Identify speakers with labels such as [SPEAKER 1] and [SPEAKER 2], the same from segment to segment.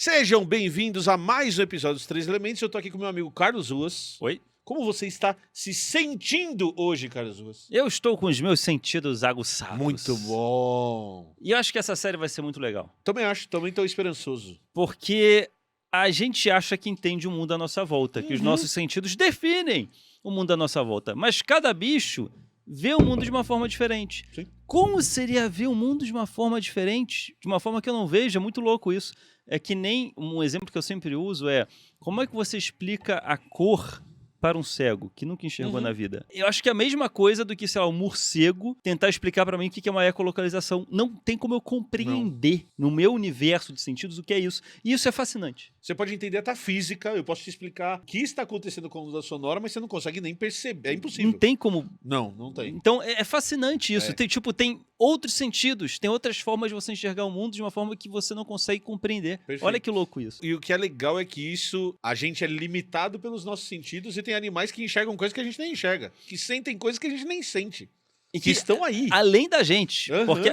[SPEAKER 1] Sejam bem-vindos a mais um episódio dos Três Elementos. Eu tô aqui com meu amigo Carlos Ruas.
[SPEAKER 2] Oi.
[SPEAKER 1] Como você está se sentindo hoje, Carlos Ruas?
[SPEAKER 2] Eu estou com os meus sentidos aguçados.
[SPEAKER 1] Muito bom.
[SPEAKER 2] E eu acho que essa série vai ser muito legal.
[SPEAKER 1] Também acho, também tô esperançoso.
[SPEAKER 2] Porque a gente acha que entende o mundo à nossa volta, que os nossos sentidos definem o mundo à nossa volta. Mas cada bicho vê o mundo de uma forma diferente.
[SPEAKER 1] Sim.
[SPEAKER 2] Como seria ver o mundo de uma forma diferente? De uma forma que eu não vejo, é muito louco isso. É que nem um exemplo que eu sempre uso é como é que você explica a cor para um cego que nunca enxergou na vida? Eu acho que é a mesma coisa do que, sei lá, um morcego tentar explicar para mim o que é uma ecolocalização. Não tem como eu compreender no meu universo de sentidos o que é isso. E isso é fascinante.
[SPEAKER 1] Você pode entender até a física, eu posso te explicar o que está acontecendo com a onda sonora, mas você não consegue nem perceber, é impossível.
[SPEAKER 2] Não tem como...
[SPEAKER 1] Não tem.
[SPEAKER 2] Então é fascinante isso.
[SPEAKER 1] É.
[SPEAKER 2] Tem outros sentidos, tem outras formas de você enxergar o mundo de uma forma que você não consegue compreender.
[SPEAKER 1] Perfeito.
[SPEAKER 2] Olha que louco isso.
[SPEAKER 1] E o que é legal é que isso, a gente é limitado pelos nossos sentidos e tem animais que enxergam coisas que a gente nem enxerga, que sentem coisas que a gente nem sente.
[SPEAKER 2] E
[SPEAKER 1] Que estão aí.
[SPEAKER 2] Além da gente.
[SPEAKER 1] Aham.
[SPEAKER 2] Porque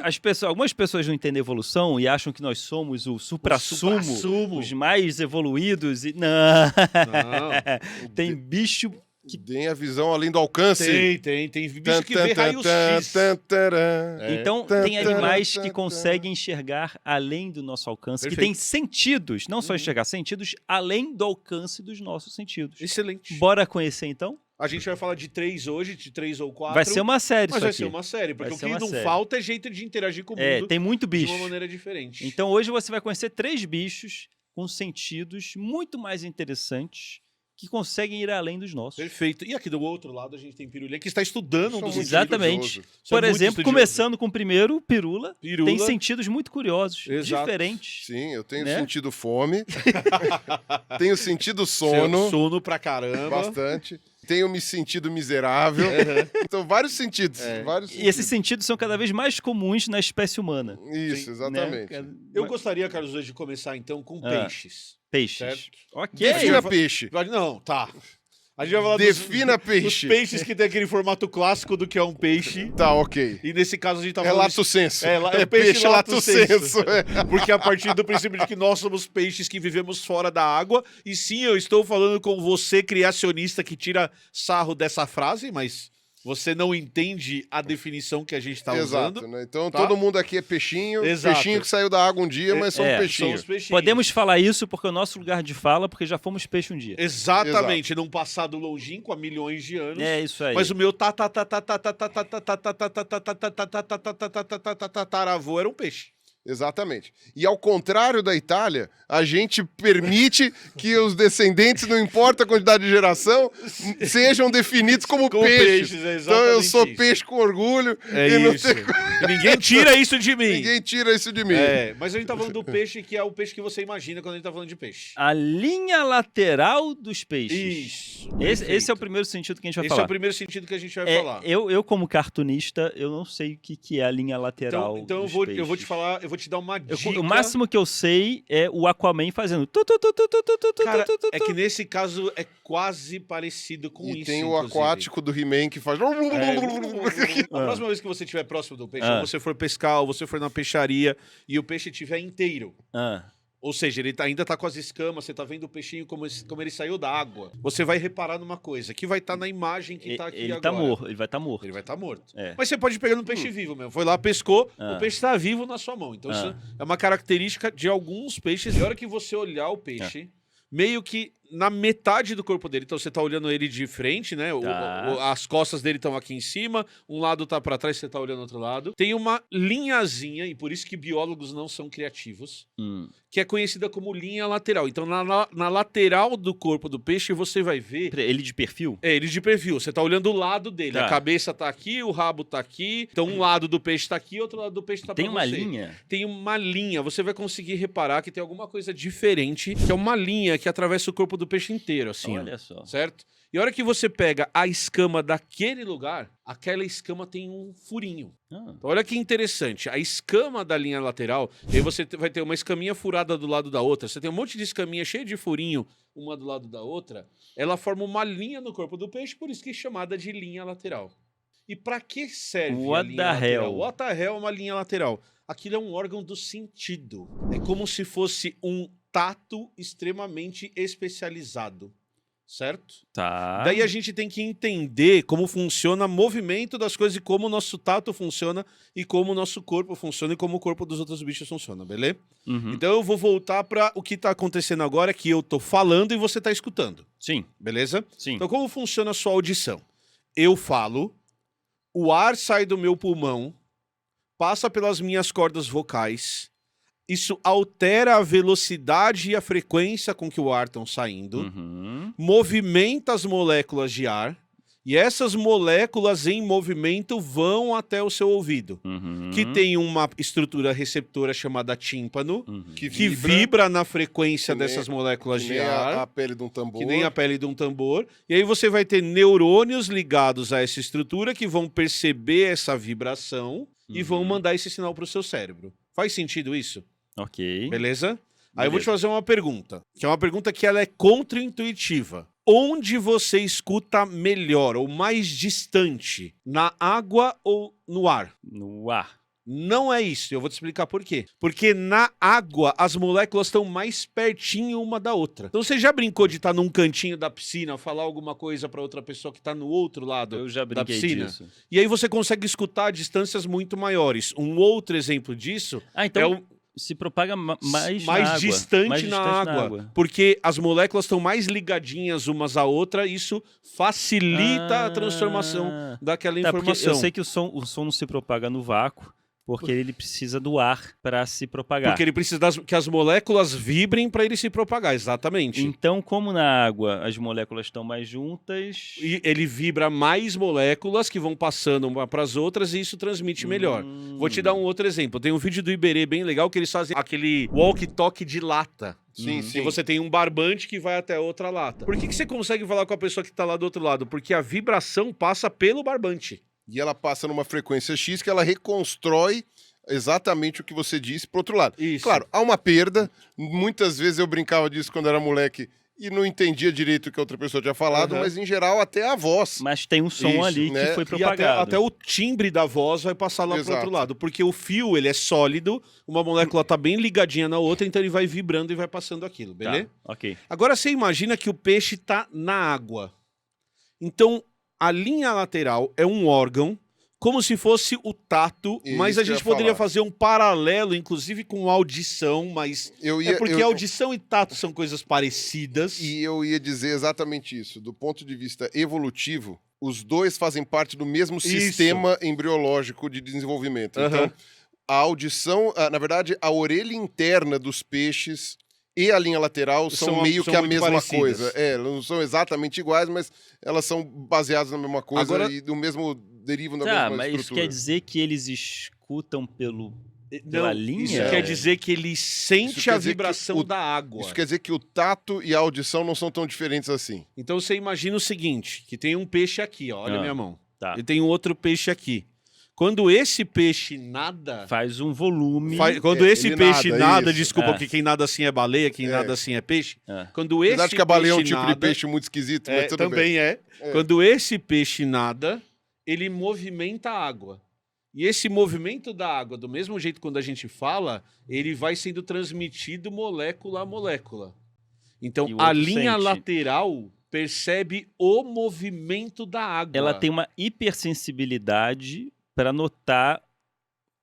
[SPEAKER 2] algumas pessoas não entendem evolução e acham que nós somos o supra-sumo, os mais evoluídos. Não.
[SPEAKER 1] Não.
[SPEAKER 2] Tem bicho que...
[SPEAKER 3] Deem a visão além do alcance.
[SPEAKER 1] Tem bicho que vê raio-x.
[SPEAKER 2] Então, tem animais que conseguem enxergar além do nosso alcance,
[SPEAKER 1] Perfeito.
[SPEAKER 2] que têm sentidos, não só enxergar, sentidos além do alcance dos nossos sentidos.
[SPEAKER 1] Excelente.
[SPEAKER 2] Bora conhecer, então?
[SPEAKER 1] A gente vai falar de 3 hoje, de 3 ou 4.
[SPEAKER 2] Vai ser uma série
[SPEAKER 1] Mas
[SPEAKER 2] isso
[SPEAKER 1] vai
[SPEAKER 2] aqui.
[SPEAKER 1] ser uma série, porque
[SPEAKER 2] Vai
[SPEAKER 1] o
[SPEAKER 2] ser
[SPEAKER 1] que
[SPEAKER 2] uma
[SPEAKER 1] não
[SPEAKER 2] série.
[SPEAKER 1] falta é jeito de interagir com o mundo
[SPEAKER 2] Tem muito
[SPEAKER 1] de
[SPEAKER 2] bicho.
[SPEAKER 1] uma maneira diferente.
[SPEAKER 2] Então, hoje você vai conhecer 3 bichos com sentidos muito mais interessantes que conseguem ir além dos nossos.
[SPEAKER 1] Perfeito. E aqui do outro lado a gente tem Pirulinha, que está estudando um dos
[SPEAKER 3] Muito
[SPEAKER 2] Exatamente.
[SPEAKER 3] estudioso.
[SPEAKER 1] Você é
[SPEAKER 2] Por
[SPEAKER 1] muito
[SPEAKER 2] exemplo,
[SPEAKER 1] estudioso.
[SPEAKER 2] começando com o primeiro, Pirula,
[SPEAKER 1] Pirula.
[SPEAKER 2] tem sentidos muito curiosos,
[SPEAKER 1] Exato.
[SPEAKER 2] diferentes.
[SPEAKER 3] Sim, eu tenho
[SPEAKER 2] Né?
[SPEAKER 3] sentido fome. Tenho sentido sono.
[SPEAKER 1] Sono pra caramba.
[SPEAKER 3] Bastante. Tenho me sentido miserável. Então, vários sentidos. Vários
[SPEAKER 2] E esses sentidos são cada vez mais comuns na espécie humana.
[SPEAKER 3] Isso, exatamente.
[SPEAKER 2] Né?
[SPEAKER 1] Eu gostaria, Carlos, hoje de começar então com peixes.
[SPEAKER 2] Peixes.
[SPEAKER 1] Certo.
[SPEAKER 2] Ok.
[SPEAKER 3] Defina peixe.
[SPEAKER 1] Não, tá. A gente vai falar
[SPEAKER 3] Defina
[SPEAKER 1] dos
[SPEAKER 3] peixe.
[SPEAKER 1] peixes que tem aquele formato clássico do que é um peixe.
[SPEAKER 3] Tá, ok.
[SPEAKER 1] E nesse caso a gente tá
[SPEAKER 3] É
[SPEAKER 1] falando...
[SPEAKER 3] lato senso.
[SPEAKER 1] É
[SPEAKER 3] peixe lato senso.
[SPEAKER 1] Porque a partir do princípio de que nós somos peixes que vivemos fora da água, e sim, eu estou falando com você, criacionista, que tira sarro dessa frase, mas você não entende a definição que a gente está usando.
[SPEAKER 3] Exato, né? Então,
[SPEAKER 1] Tá?
[SPEAKER 3] todo mundo aqui é peixinho.
[SPEAKER 1] Exato.
[SPEAKER 3] Peixinho que saiu da água um dia, mas são
[SPEAKER 2] É,
[SPEAKER 1] São
[SPEAKER 3] peixinhos.
[SPEAKER 1] os peixinhos.
[SPEAKER 2] Podemos falar isso porque é o nosso lugar de fala, porque já fomos peixe um dia.
[SPEAKER 1] Exatamente, num passado longínquo, há milhões de anos.
[SPEAKER 2] É isso aí.
[SPEAKER 1] Mas o meu tataravô era um peixe.
[SPEAKER 3] Exatamente. E ao contrário da Itália, a gente permite que os descendentes, não importa a quantidade de geração, sejam definidos como peixes.
[SPEAKER 1] é
[SPEAKER 3] Então eu sou
[SPEAKER 1] isso.
[SPEAKER 3] peixe com orgulho
[SPEAKER 1] É
[SPEAKER 3] e não
[SPEAKER 1] isso.
[SPEAKER 3] tem-
[SPEAKER 1] E ninguém tira isso de mim.
[SPEAKER 3] ninguém tira isso de mim.
[SPEAKER 1] É, mas a gente tá falando do peixe que é o peixe que você imagina quando a gente tá falando de peixe.
[SPEAKER 2] A linha lateral dos peixes.
[SPEAKER 1] Isso.
[SPEAKER 2] Esse é o primeiro sentido que a gente vai
[SPEAKER 1] Esse é
[SPEAKER 2] falar.
[SPEAKER 1] o primeiro sentido que a gente vai falar.
[SPEAKER 2] Eu, como cartunista, eu não sei o que é a linha lateral
[SPEAKER 1] Então eu
[SPEAKER 2] dos
[SPEAKER 1] vou
[SPEAKER 2] peixes.
[SPEAKER 1] te falar, eu vou te dar uma dica.
[SPEAKER 2] O máximo que eu sei é o Aquaman fazendo...
[SPEAKER 1] Cara, é que nesse caso é quase parecido com
[SPEAKER 3] E
[SPEAKER 1] isso,
[SPEAKER 3] tem o
[SPEAKER 1] inclusive.
[SPEAKER 3] aquático do He-Man que faz...
[SPEAKER 1] A próxima vez que você estiver próximo do peixe, ou você for pescar, ou você for na peixaria e o peixe estiver inteiro,
[SPEAKER 2] Ah,
[SPEAKER 1] ou seja, ele ainda tá com as escamas, você tá vendo o peixinho como ele saiu da água, você vai reparar numa coisa, que vai estar na imagem que tá aqui
[SPEAKER 2] ele
[SPEAKER 1] agora.
[SPEAKER 2] tá morto, ele vai estar morto.
[SPEAKER 1] Ele vai estar morto.
[SPEAKER 2] É.
[SPEAKER 1] Mas você pode pegar no peixe vivo mesmo. Foi lá, pescou,
[SPEAKER 2] Ah.
[SPEAKER 1] o peixe está vivo na sua mão. Então isso é uma característica de alguns peixes. E a hora que você olhar o peixe, meio que na metade do corpo dele, então você tá olhando ele de frente, né?
[SPEAKER 2] Tá.
[SPEAKER 1] As costas dele estão aqui em cima, um lado tá para trás, você tá olhando o outro lado. Tem uma linhazinha, e por isso que biólogos não são criativos, que é conhecida como linha lateral. Então na lateral do corpo do peixe você vai ver...
[SPEAKER 2] Ele de perfil?
[SPEAKER 1] É, ele de perfil. Você tá olhando o lado dele.
[SPEAKER 2] Tá.
[SPEAKER 1] A cabeça tá aqui, o rabo tá aqui. Então um lado do peixe tá aqui, outro lado do peixe tá
[SPEAKER 2] Tem
[SPEAKER 1] pra
[SPEAKER 2] uma
[SPEAKER 1] você.
[SPEAKER 2] linha?
[SPEAKER 1] Tem uma linha. Você vai conseguir reparar que tem alguma coisa diferente, que é uma linha que atravessa o corpo do peixe inteiro, assim. ó.
[SPEAKER 2] Olha só.
[SPEAKER 1] Certo? E a hora que você pega a escama daquele lugar, aquela escama tem um furinho.
[SPEAKER 2] Ah,
[SPEAKER 1] Então, olha que interessante. A escama da linha lateral, e aí você vai ter uma escaminha furada do lado da outra. Você tem um monte de escaminha cheia de furinho, uma do lado da outra. Ela forma uma linha no corpo do peixe, por isso que é chamada de linha lateral. E para que serve a
[SPEAKER 2] What
[SPEAKER 1] linha
[SPEAKER 2] the
[SPEAKER 1] lateral?
[SPEAKER 2] hell?
[SPEAKER 1] What the hell é uma linha lateral? Aquilo é um órgão do sentido. É como se fosse um tato extremamente especializado, certo?
[SPEAKER 2] Tá.
[SPEAKER 1] Daí a gente tem que entender como funciona o movimento das coisas e como o nosso tato funciona e como o nosso corpo funciona e como o corpo dos outros bichos funciona, beleza?
[SPEAKER 2] Uhum.
[SPEAKER 1] Então eu vou voltar para o que tá acontecendo agora, que eu tô falando e você tá escutando,
[SPEAKER 2] Sim,
[SPEAKER 1] beleza?
[SPEAKER 2] sim.
[SPEAKER 1] Então como funciona a sua audição? Eu falo, o ar sai do meu pulmão, passa pelas minhas cordas vocais, isso altera a velocidade e a frequência com que o ar estão saindo,
[SPEAKER 2] Uhum.
[SPEAKER 1] movimenta as moléculas de ar, e essas moléculas em movimento vão até o seu ouvido,
[SPEAKER 2] Uhum.
[SPEAKER 1] que tem uma estrutura receptora chamada tímpano,
[SPEAKER 2] Uhum.
[SPEAKER 1] que vibra na frequência
[SPEAKER 3] Que nem-
[SPEAKER 1] dessas moléculas
[SPEAKER 3] Que
[SPEAKER 1] de
[SPEAKER 3] nem
[SPEAKER 1] ar,
[SPEAKER 3] a pele de um tambor.
[SPEAKER 1] que nem a pele de um tambor, e aí você vai ter neurônios ligados a essa estrutura que vão perceber essa vibração e vão
[SPEAKER 2] Uhum.
[SPEAKER 1] mandar esse sinal para o seu cérebro. Faz sentido isso?
[SPEAKER 2] Ok.
[SPEAKER 1] Beleza? Aí eu vou te
[SPEAKER 2] Beleza.
[SPEAKER 1] fazer uma pergunta, que é uma pergunta que ela é contra-intuitiva. Onde você escuta melhor ou mais distante? Na água ou no ar?
[SPEAKER 2] No ar.
[SPEAKER 1] Não é isso, eu vou te explicar por quê. Porque na água as moléculas estão mais pertinho uma da outra. Então você já brincou de estar num cantinho da piscina, falar alguma coisa para outra pessoa que está no outro lado
[SPEAKER 2] Eu já
[SPEAKER 1] da
[SPEAKER 2] brinquei
[SPEAKER 1] piscina?
[SPEAKER 2] disso.
[SPEAKER 1] E aí você consegue escutar a distâncias muito maiores. Um outro exemplo disso
[SPEAKER 2] Ah,
[SPEAKER 1] é
[SPEAKER 2] então
[SPEAKER 1] o
[SPEAKER 2] se propaga mais na
[SPEAKER 1] mais
[SPEAKER 2] água.
[SPEAKER 1] distante,
[SPEAKER 2] Mais
[SPEAKER 1] na,
[SPEAKER 2] distante
[SPEAKER 1] água, porque as moléculas estão mais ligadinhas umas à outra, e isso facilita a transformação daquela
[SPEAKER 2] Tá, porque
[SPEAKER 1] informação.
[SPEAKER 2] eu sei que o som não se propaga no vácuo, porque ele precisa do ar para se propagar.
[SPEAKER 1] Porque ele precisa que as moléculas vibrem para ele se propagar, exatamente.
[SPEAKER 2] Então, como na água as moléculas estão mais juntas...
[SPEAKER 1] E ele vibra mais moléculas que vão passando uma para as outras e isso transmite melhor. Vou te dar um outro exemplo. Tem um vídeo do Iberê bem legal que eles fazem aquele walkie-talkie de lata.
[SPEAKER 3] Sim,
[SPEAKER 1] E
[SPEAKER 3] sim.
[SPEAKER 1] você tem um barbante que vai até outra lata. Por que você consegue falar com a pessoa que tá lá do outro lado? Porque a vibração passa pelo barbante.
[SPEAKER 3] E ela passa numa frequência X que ela reconstrói exatamente o que você disse pro outro lado.
[SPEAKER 1] Isso.
[SPEAKER 3] Claro, há uma perda. Muitas vezes eu brincava disso quando era moleque e não entendia direito o que a outra pessoa tinha falado,
[SPEAKER 1] Uhum.
[SPEAKER 3] mas em geral até a voz.
[SPEAKER 2] Mas tem um som
[SPEAKER 1] Isso,
[SPEAKER 2] ali
[SPEAKER 3] né?
[SPEAKER 2] que foi
[SPEAKER 1] E
[SPEAKER 2] propagado.
[SPEAKER 1] até o timbre da voz vai passar lá pro
[SPEAKER 3] Exato.
[SPEAKER 1] outro lado. Porque o fio, ele é sólido, uma molécula tá bem ligadinha na outra, então ele vai vibrando e vai passando aquilo,
[SPEAKER 2] Tá,
[SPEAKER 1] beleza?
[SPEAKER 2] ok.
[SPEAKER 1] Agora você imagina que o peixe tá na água. Então, a linha lateral é um órgão, como se fosse o tato,
[SPEAKER 3] Isso
[SPEAKER 1] mas a
[SPEAKER 3] que eu
[SPEAKER 1] gente
[SPEAKER 3] ia
[SPEAKER 1] poderia
[SPEAKER 3] falar.
[SPEAKER 1] fazer um paralelo, inclusive com audição, mas é porque audição e tato são coisas parecidas.
[SPEAKER 3] E eu ia dizer exatamente isso. Do ponto de vista evolutivo, os dois fazem parte do mesmo sistema embriológico de desenvolvimento.
[SPEAKER 1] Aham.
[SPEAKER 3] Então, a audição, na verdade, a orelha interna dos peixes e a linha lateral são meio
[SPEAKER 1] são
[SPEAKER 3] que a
[SPEAKER 1] muito
[SPEAKER 3] mesma
[SPEAKER 1] parecidas.
[SPEAKER 3] coisa. Elas não são exatamente iguais, mas elas são baseadas na mesma coisa
[SPEAKER 1] Agora-
[SPEAKER 3] e do mesmo derivam da
[SPEAKER 2] Tá,
[SPEAKER 3] mesma
[SPEAKER 2] mas isso
[SPEAKER 3] estrutura.
[SPEAKER 2] quer dizer que eles escutam pela linha?
[SPEAKER 1] Isso quer dizer que ele sente
[SPEAKER 3] quer
[SPEAKER 1] a
[SPEAKER 3] dizer que
[SPEAKER 1] vibração
[SPEAKER 3] o-
[SPEAKER 1] da água.
[SPEAKER 3] Isso quer dizer que o tato e a audição não são tão diferentes assim.
[SPEAKER 1] Então você imagina o seguinte, que tem um peixe aqui, ó, olha a
[SPEAKER 2] Ah,
[SPEAKER 1] minha mão.
[SPEAKER 2] Tá.
[SPEAKER 1] E tem um outro peixe aqui. Quando esse peixe nada...
[SPEAKER 2] Faz um volume.
[SPEAKER 1] Quando esse
[SPEAKER 3] ele
[SPEAKER 1] peixe
[SPEAKER 3] nada,
[SPEAKER 1] nada,
[SPEAKER 3] isso.
[SPEAKER 1] desculpa,
[SPEAKER 2] É.
[SPEAKER 1] porque quem nada assim é baleia, quem
[SPEAKER 3] É.
[SPEAKER 1] nada assim é peixe.
[SPEAKER 2] É.
[SPEAKER 1] Quando esse
[SPEAKER 3] Apesar de que a baleia é um
[SPEAKER 1] peixe
[SPEAKER 3] tipo de
[SPEAKER 1] nada-
[SPEAKER 3] peixe muito esquisito, mas tudo bem.
[SPEAKER 1] também é. Quando esse peixe nada, ele movimenta a água. E esse movimento da água, do mesmo jeito quando a gente fala, ele vai sendo transmitido molécula a molécula. Então,
[SPEAKER 2] E o
[SPEAKER 1] a
[SPEAKER 2] outro
[SPEAKER 1] linha
[SPEAKER 2] sente.
[SPEAKER 1] lateral percebe o movimento da água.
[SPEAKER 2] Ela tem uma hipersensibilidade para notar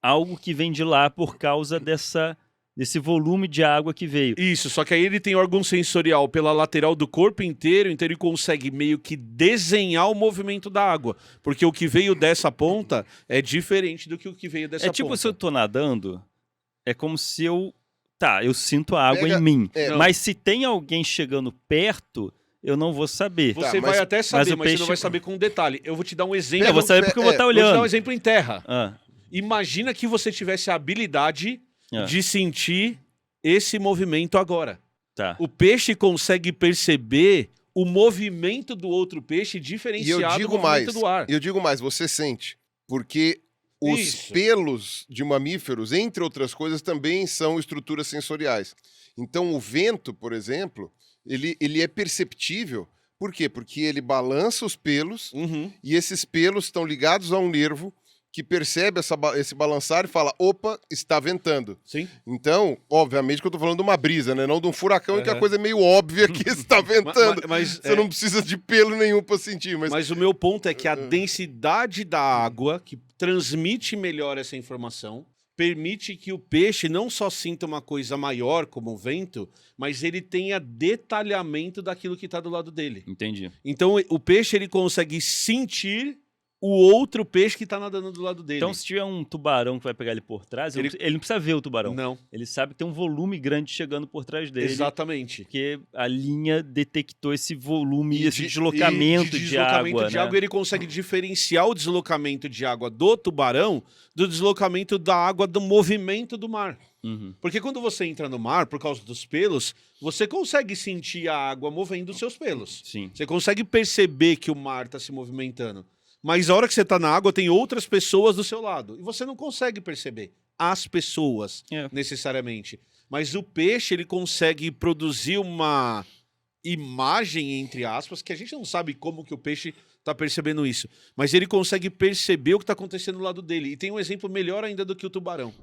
[SPEAKER 2] algo que vem de lá por causa desse volume de água que veio.
[SPEAKER 1] Isso, só que aí ele tem órgão sensorial pela lateral do corpo inteiro, então ele consegue meio que desenhar o movimento da água. Porque o que veio dessa ponta é diferente do que o que veio dessa
[SPEAKER 2] É tipo,
[SPEAKER 1] ponta.
[SPEAKER 2] se eu tô nadando, é como se eu... Tá, eu sinto a água
[SPEAKER 3] Pega-
[SPEAKER 2] em mim.
[SPEAKER 3] é,
[SPEAKER 1] não.
[SPEAKER 2] Mas se tem alguém chegando perto, eu não vou saber.
[SPEAKER 3] Tá,
[SPEAKER 1] Você
[SPEAKER 3] mas-
[SPEAKER 1] vai até saber,
[SPEAKER 2] o
[SPEAKER 1] mas você não
[SPEAKER 2] peixe-
[SPEAKER 1] vai saber com detalhe. Eu vou te dar um exemplo.
[SPEAKER 2] Eu vou saber porque eu vou estar
[SPEAKER 1] Vou te dar
[SPEAKER 2] olhando.
[SPEAKER 1] um exemplo em terra.
[SPEAKER 2] Ah,
[SPEAKER 1] Imagina que você tivesse a habilidade
[SPEAKER 2] Ah.
[SPEAKER 1] de sentir esse movimento agora.
[SPEAKER 2] tá.
[SPEAKER 1] O peixe consegue perceber o movimento do outro peixe
[SPEAKER 3] E eu
[SPEAKER 1] diferenciado
[SPEAKER 3] digo
[SPEAKER 1] do movimento
[SPEAKER 3] mais,
[SPEAKER 1] do ar.
[SPEAKER 3] você sente, porque os
[SPEAKER 1] Isso.
[SPEAKER 3] pelos de mamíferos, entre outras coisas, também são estruturas sensoriais. Então, o vento, por exemplo, ele é perceptível. Por quê? Porque ele balança os pelos
[SPEAKER 1] Uhum.
[SPEAKER 3] e esses pelos estão ligados a um nervo que percebe esse balançar e fala, opa, está ventando.
[SPEAKER 1] Sim.
[SPEAKER 3] Então, obviamente que eu tô falando de uma brisa, né? Não de um furacão, em que a
[SPEAKER 1] Aham.
[SPEAKER 3] coisa é meio óbvia que está ventando.
[SPEAKER 1] Mas,
[SPEAKER 3] Você não precisa de pelo nenhum para sentir,
[SPEAKER 1] mas o meu ponto é que a densidade da água, que transmite melhor essa informação, permite que o peixe não só sinta uma coisa maior, como o vento, mas ele tenha detalhamento daquilo que está do lado dele.
[SPEAKER 2] Entendi.
[SPEAKER 1] Então, o peixe ele consegue sentir o outro peixe que está nadando do lado dele.
[SPEAKER 2] Então, se tiver um tubarão que vai pegar ele por trás, ele não precisa ver o tubarão.
[SPEAKER 1] Não.
[SPEAKER 2] Ele sabe que tem um volume grande chegando por trás dele.
[SPEAKER 1] Exatamente.
[SPEAKER 2] Porque a linha detectou esse volume,
[SPEAKER 3] E
[SPEAKER 2] esse
[SPEAKER 3] de-
[SPEAKER 2] deslocamento
[SPEAKER 1] E
[SPEAKER 2] de água, né?
[SPEAKER 1] ele consegue diferenciar o deslocamento de água do tubarão do deslocamento da água do movimento do mar.
[SPEAKER 2] Uhum.
[SPEAKER 1] Porque quando você entra no mar, por causa dos pelos, você consegue sentir a água movendo os seus pelos.
[SPEAKER 2] Sim.
[SPEAKER 1] Você consegue perceber que o mar está se movimentando. Mas a hora que você está na água, tem outras pessoas do seu lado. E você não consegue perceber as pessoas, necessariamente. Mas o peixe, ele consegue produzir uma imagem, entre aspas, que a gente não sabe como que o peixe está percebendo isso. Mas ele consegue perceber o que está acontecendo do lado dele. E tem um exemplo melhor ainda do que o tubarão.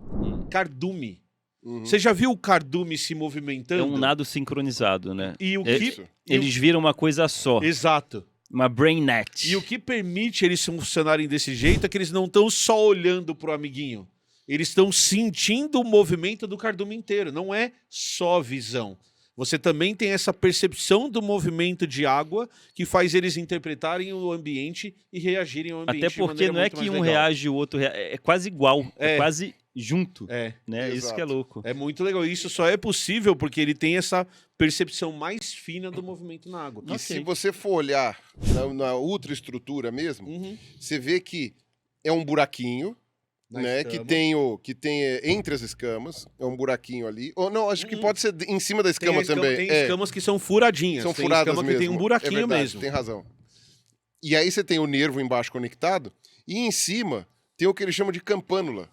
[SPEAKER 1] Cardume.
[SPEAKER 3] Uhum.
[SPEAKER 1] Você já viu o cardume se
[SPEAKER 2] É
[SPEAKER 1] movimentando?
[SPEAKER 2] um nado sincronizado, né?
[SPEAKER 1] E o
[SPEAKER 2] É-
[SPEAKER 1] que...
[SPEAKER 3] Isso.
[SPEAKER 1] e o-
[SPEAKER 2] Eles viram uma coisa só.
[SPEAKER 1] Exato.
[SPEAKER 2] Uma brain net.
[SPEAKER 1] E o que permite eles funcionarem desse jeito é que eles não estão só olhando pro amiguinho. Eles estão sentindo o movimento do cardume inteiro. Não é só visão. Você também tem essa percepção do movimento de água que faz eles interpretarem o ambiente e reagirem ao ambiente.
[SPEAKER 2] Até
[SPEAKER 1] de
[SPEAKER 2] porque
[SPEAKER 1] maneira
[SPEAKER 2] não é
[SPEAKER 1] muito
[SPEAKER 2] que
[SPEAKER 1] mais
[SPEAKER 2] um
[SPEAKER 1] legal.
[SPEAKER 2] reage e o outro reage. É quase igual. É
[SPEAKER 1] É.
[SPEAKER 2] quase junto.
[SPEAKER 1] É,
[SPEAKER 2] Né? Isso que é
[SPEAKER 3] Exato.
[SPEAKER 2] louco.
[SPEAKER 1] é muito legal. Isso só é possível porque ele tem essa percepção mais fina do movimento na água.
[SPEAKER 3] E
[SPEAKER 2] Ok.
[SPEAKER 3] se você for olhar na ultraestrutura mesmo,
[SPEAKER 1] Uhum.
[SPEAKER 3] você vê que é um buraquinho,
[SPEAKER 1] Na
[SPEAKER 3] né?
[SPEAKER 1] escama.
[SPEAKER 3] Que tem entre as escamas, é um buraquinho ali. Ou não, acho que
[SPEAKER 1] Uhum.
[SPEAKER 3] pode ser em cima da escama
[SPEAKER 1] Tem
[SPEAKER 3] também.
[SPEAKER 1] Tem
[SPEAKER 3] É,
[SPEAKER 1] escamas que são furadinhas.
[SPEAKER 3] são
[SPEAKER 1] tem
[SPEAKER 3] furadas
[SPEAKER 1] escama
[SPEAKER 3] mesmo.
[SPEAKER 1] que tem um buraquinho
[SPEAKER 3] é verdade,
[SPEAKER 1] mesmo.
[SPEAKER 3] Tem razão. E aí você tem o nervo embaixo conectado e em cima tem o que eles chamam de campânula,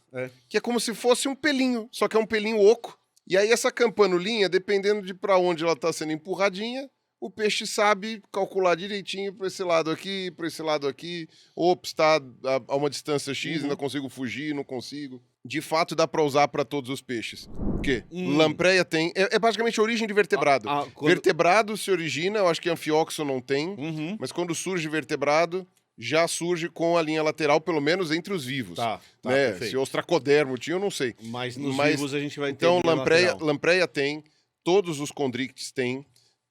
[SPEAKER 3] que é como se fosse um pelinho, só que é um pelinho oco. E aí essa campanulinha, dependendo de para onde ela está sendo empurradinha, o peixe sabe calcular direitinho para esse lado aqui, para esse lado aqui. Ops, está a uma distância X,
[SPEAKER 1] Uhum.
[SPEAKER 3] ainda consigo fugir, não consigo. De fato, dá para usar para todos os peixes. Por quê?
[SPEAKER 1] Hum.
[SPEAKER 3] Lampreia tem... É basicamente a origem de vertebrado.
[SPEAKER 1] Quando-
[SPEAKER 3] Vertebrado se origina, eu acho que anfióxo não tem,
[SPEAKER 1] Uhum.
[SPEAKER 3] mas quando surge vertebrado, já surge com a linha lateral, pelo menos entre os vivos.
[SPEAKER 1] Tá,
[SPEAKER 3] Né?
[SPEAKER 1] perfeito.
[SPEAKER 3] Se ostracodermo tinha, eu não sei.
[SPEAKER 1] Mas nos
[SPEAKER 3] Mas-
[SPEAKER 1] vivos a gente vai ter
[SPEAKER 3] Então,
[SPEAKER 1] linha lateral.
[SPEAKER 3] lampreia tem, todos os condrictes têm,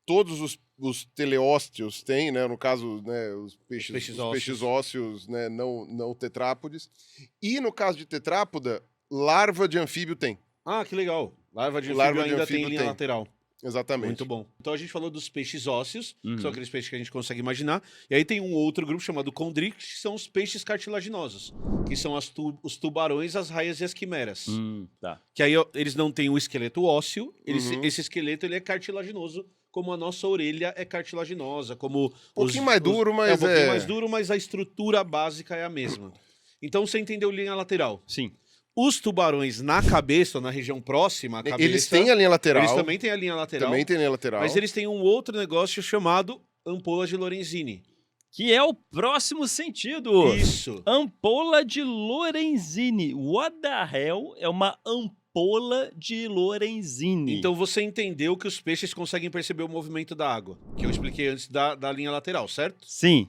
[SPEAKER 3] todos os teleósteos têm, né? No caso, né, os peixes ósseos, né? Não tetrápodes. E no caso de tetrápoda, larva de anfíbio tem.
[SPEAKER 1] Ah, que legal. Larva de anfíbio
[SPEAKER 3] Larva de
[SPEAKER 1] ainda
[SPEAKER 3] anfíbio
[SPEAKER 1] tem linha
[SPEAKER 3] tem.
[SPEAKER 1] lateral.
[SPEAKER 3] Exatamente.
[SPEAKER 1] Muito bom. Então a gente falou dos peixes ósseos, que
[SPEAKER 2] Uhum.
[SPEAKER 1] são aqueles peixes que a gente consegue imaginar. E aí tem um outro grupo chamado condrictes, que são os peixes cartilaginosos, que são os tubarões, as raias e as quimeras.
[SPEAKER 2] Tá.
[SPEAKER 1] Que aí ó, eles não têm o esqueleto ósseo,
[SPEAKER 3] Uhum.
[SPEAKER 1] esse esqueleto ele é cartilaginoso, como a nossa orelha é cartilaginosa, como...
[SPEAKER 3] Um pouquinho mais duro, mas
[SPEAKER 1] é um pouquinho mais duro, mas a estrutura básica é a mesma. Então você entendeu linha lateral.
[SPEAKER 2] Sim.
[SPEAKER 1] Os tubarões na cabeça, ou na região próxima à cabeça...
[SPEAKER 3] Eles têm a linha lateral.
[SPEAKER 1] Eles também têm a linha lateral.
[SPEAKER 3] Também tem linha lateral.
[SPEAKER 1] Mas eles têm um outro negócio chamado ampola de Lorenzini.
[SPEAKER 2] Que é o próximo sentido.
[SPEAKER 1] Isso.
[SPEAKER 2] Ampola de Lorenzini. What the hell é uma ampola de Lorenzini?
[SPEAKER 1] Então você entendeu que os peixes conseguem perceber o movimento da água, que eu expliquei antes da linha lateral, certo?
[SPEAKER 2] Sim.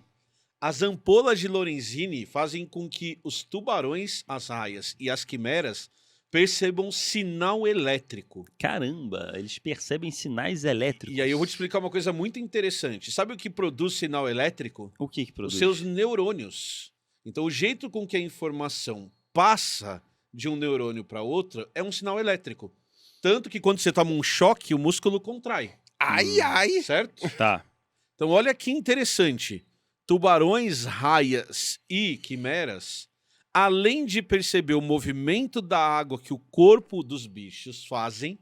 [SPEAKER 1] As ampolas de Lorenzini fazem com que os tubarões, as raias e as quimeras percebam sinal elétrico.
[SPEAKER 2] Caramba, eles percebem sinais elétricos.
[SPEAKER 1] E aí eu vou te explicar uma coisa muito interessante. Sabe o que produz sinal elétrico?
[SPEAKER 2] O que produz?
[SPEAKER 1] Os seus neurônios. Então o jeito com que a informação passa de um neurônio para outro é um sinal elétrico. Tanto que quando você toma um choque, o músculo contrai.
[SPEAKER 3] Ai!
[SPEAKER 1] Certo?
[SPEAKER 2] Tá.
[SPEAKER 1] Então olha que interessante. Tubarões, raias e quimeras, além de perceber o movimento da água que o corpo dos bichos fazem,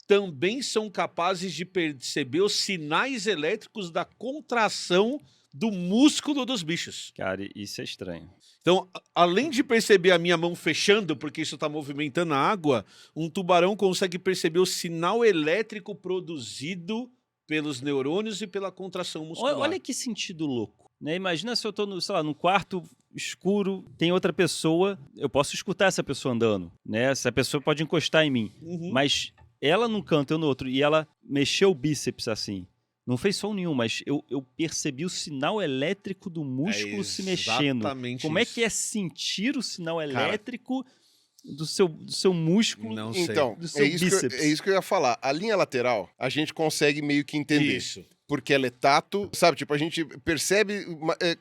[SPEAKER 1] também são capazes de perceber os sinais elétricos da contração do músculo dos bichos.
[SPEAKER 2] Cara, isso é estranho.
[SPEAKER 1] Então, além de perceber a minha mão fechando, porque isso está movimentando a água, um tubarão consegue perceber o sinal elétrico produzido pelos neurônios e pela contração muscular.
[SPEAKER 2] Olha que sentido louco. Né? Imagina se eu tô no, sei lá, num quarto escuro, tem outra pessoa, eu posso escutar essa pessoa andando, né? Essa pessoa pode encostar em mim, mas ela num canto, eu no outro, e ela mexeu o bíceps assim. Não fez som nenhum, mas eu percebi o sinal elétrico do músculo se mexendo. Como é que é sentir o sinal elétrico do seu músculo?
[SPEAKER 1] Não sei.
[SPEAKER 3] Então,
[SPEAKER 2] do seu bíceps?
[SPEAKER 3] é isso que eu ia falar. A linha lateral, a gente consegue meio que entender.
[SPEAKER 1] Isso.
[SPEAKER 3] Porque ela é tato, sabe? Tipo, a gente percebe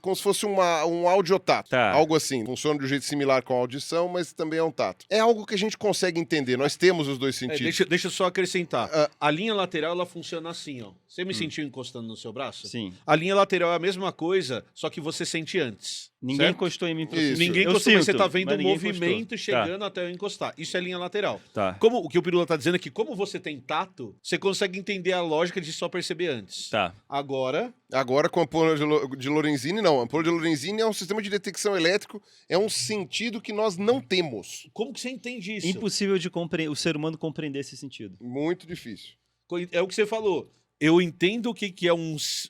[SPEAKER 3] como se fosse um audiotato.
[SPEAKER 2] Tá.
[SPEAKER 3] Algo assim. Funciona de um jeito similar com a audição, mas também é um tato. É algo que a gente consegue entender. Nós temos os dois sentidos.
[SPEAKER 1] Deixa eu só acrescentar. A linha lateral, ela funciona assim, ó. Você me sentiu encostando no seu braço?
[SPEAKER 2] Sim.
[SPEAKER 1] A linha lateral é a mesma coisa, só que você sente antes.
[SPEAKER 2] Ninguém
[SPEAKER 1] certo?
[SPEAKER 2] encostou em mim.
[SPEAKER 3] Isso.
[SPEAKER 1] Ninguém
[SPEAKER 2] Eu
[SPEAKER 1] encostou, mas você
[SPEAKER 2] sinto,
[SPEAKER 1] tá vendo
[SPEAKER 2] mas
[SPEAKER 1] o
[SPEAKER 2] ninguém
[SPEAKER 1] movimento
[SPEAKER 2] encostou.
[SPEAKER 1] chegando até eu encostar. Isso é linha lateral.
[SPEAKER 2] Tá.
[SPEAKER 1] O que o Pirula tá dizendo é que como você tem tato, você consegue entender a lógica de só perceber antes.
[SPEAKER 2] Tá.
[SPEAKER 3] Agora, com a ampola de Lorenzini, não. A ampola de Lorenzini é um sistema de detecção elétrico, é um sentido que nós não temos.
[SPEAKER 1] Como que você entende isso?
[SPEAKER 2] Impossível de o ser humano compreender esse sentido.
[SPEAKER 3] Muito difícil.
[SPEAKER 1] É o que você falou. Eu entendo o que é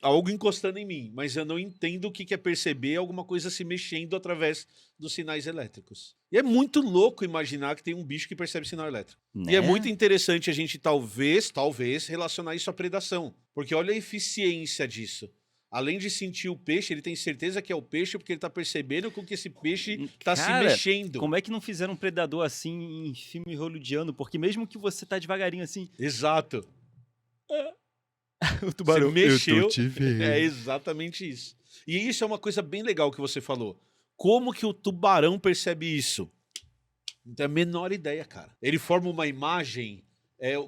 [SPEAKER 1] algo encostando em mim, mas eu não entendo o que é perceber alguma coisa se mexendo através dos sinais elétricos. E é muito louco imaginar que tem um bicho que percebe sinal elétrico.
[SPEAKER 2] Né?
[SPEAKER 1] E é muito interessante a gente talvez relacionar isso à predação. Porque olha a eficiência disso. Além de sentir o peixe, ele tem certeza que é o peixe porque ele tá percebendo com que esse peixe tá se
[SPEAKER 2] Cara,
[SPEAKER 1] mexendo.
[SPEAKER 2] Como é que não fizeram um predador assim em filme hollywoodiano? Porque mesmo que você tá devagarinho assim,
[SPEAKER 1] Exato.
[SPEAKER 2] o tubarão
[SPEAKER 1] Você mexeu.
[SPEAKER 2] eu tô te vendo.
[SPEAKER 1] É exatamente isso. E isso é uma coisa bem legal que você falou. Como que o tubarão percebe isso? Não tem a menor ideia, cara. Ele forma uma imagem.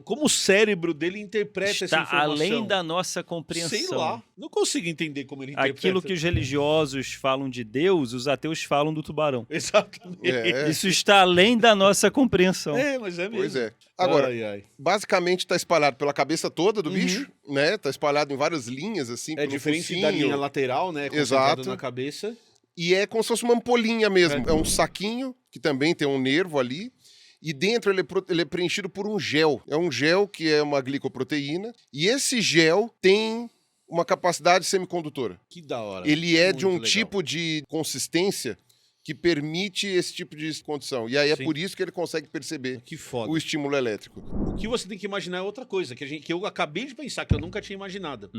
[SPEAKER 1] Como o cérebro dele interpreta essa
[SPEAKER 2] Está
[SPEAKER 1] informação?
[SPEAKER 2] além da nossa compreensão.
[SPEAKER 1] Sei lá. Não consigo entender como ele interpreta.
[SPEAKER 2] Aquilo que os religiosos falam de Deus, os ateus falam do tubarão.
[SPEAKER 1] Exatamente.
[SPEAKER 2] Isso está além da nossa compreensão.
[SPEAKER 1] Mas é mesmo.
[SPEAKER 3] Pois é. Agora,
[SPEAKER 1] Ai.
[SPEAKER 3] basicamente tá espalhado pela cabeça toda do bicho, né? Tá espalhado em várias linhas, assim,
[SPEAKER 1] É
[SPEAKER 3] pelo
[SPEAKER 1] diferente
[SPEAKER 3] focinho.
[SPEAKER 1] da linha lateral, né? Concentrado
[SPEAKER 3] Exato.
[SPEAKER 1] na cabeça.
[SPEAKER 3] E é como se fosse uma ampolinha mesmo. É um saquinho, que também tem um nervo ali. E dentro ele é preenchido por um gel. É um gel que é uma glicoproteína. E esse gel tem uma capacidade semicondutora.
[SPEAKER 1] Que da hora.
[SPEAKER 3] Ele é de um
[SPEAKER 1] Muito legal.
[SPEAKER 3] tipo de consistência que permite esse tipo de condição. E aí é
[SPEAKER 1] Sim.
[SPEAKER 3] por isso que ele consegue perceber
[SPEAKER 1] Que foda.
[SPEAKER 3] o estímulo elétrico.
[SPEAKER 1] O que você tem que imaginar é outra coisa, que eu acabei de pensar, que eu nunca tinha imaginado.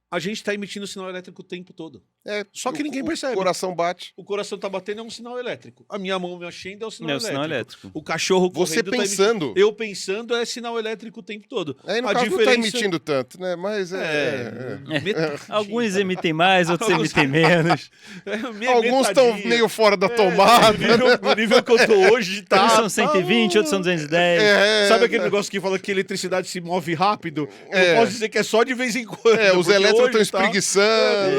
[SPEAKER 1] A gente tá emitindo sinal elétrico o tempo todo. Só que ninguém percebe.
[SPEAKER 3] O coração bate.
[SPEAKER 1] O coração tá batendo é um sinal elétrico. A minha mão mexendo é um sinal
[SPEAKER 2] É o
[SPEAKER 1] elétrico.
[SPEAKER 2] sinal elétrico.
[SPEAKER 1] O cachorro
[SPEAKER 3] Você
[SPEAKER 1] correndo
[SPEAKER 3] pensando.
[SPEAKER 1] Tá emitindo. Eu pensando é sinal elétrico o tempo todo.
[SPEAKER 3] Aí no
[SPEAKER 1] A
[SPEAKER 3] caso não tá
[SPEAKER 1] diferença-
[SPEAKER 3] emitindo tanto, né? Mas
[SPEAKER 2] Alguns emitem mais, outros emitem menos.
[SPEAKER 3] alguns estão
[SPEAKER 1] metadinha.
[SPEAKER 3] meio fora da tomada.
[SPEAKER 1] No nível que eu tô hoje, tá.
[SPEAKER 2] Uns são 120, outros são 210.
[SPEAKER 1] Sabe aquele negócio que fala que a eletricidade se move rápido?
[SPEAKER 3] É.
[SPEAKER 1] Eu posso dizer que é só de vez em quando.
[SPEAKER 3] Os
[SPEAKER 1] porque
[SPEAKER 3] elétrons
[SPEAKER 1] hoje
[SPEAKER 3] estão
[SPEAKER 1] tá-
[SPEAKER 3] espreguiçando,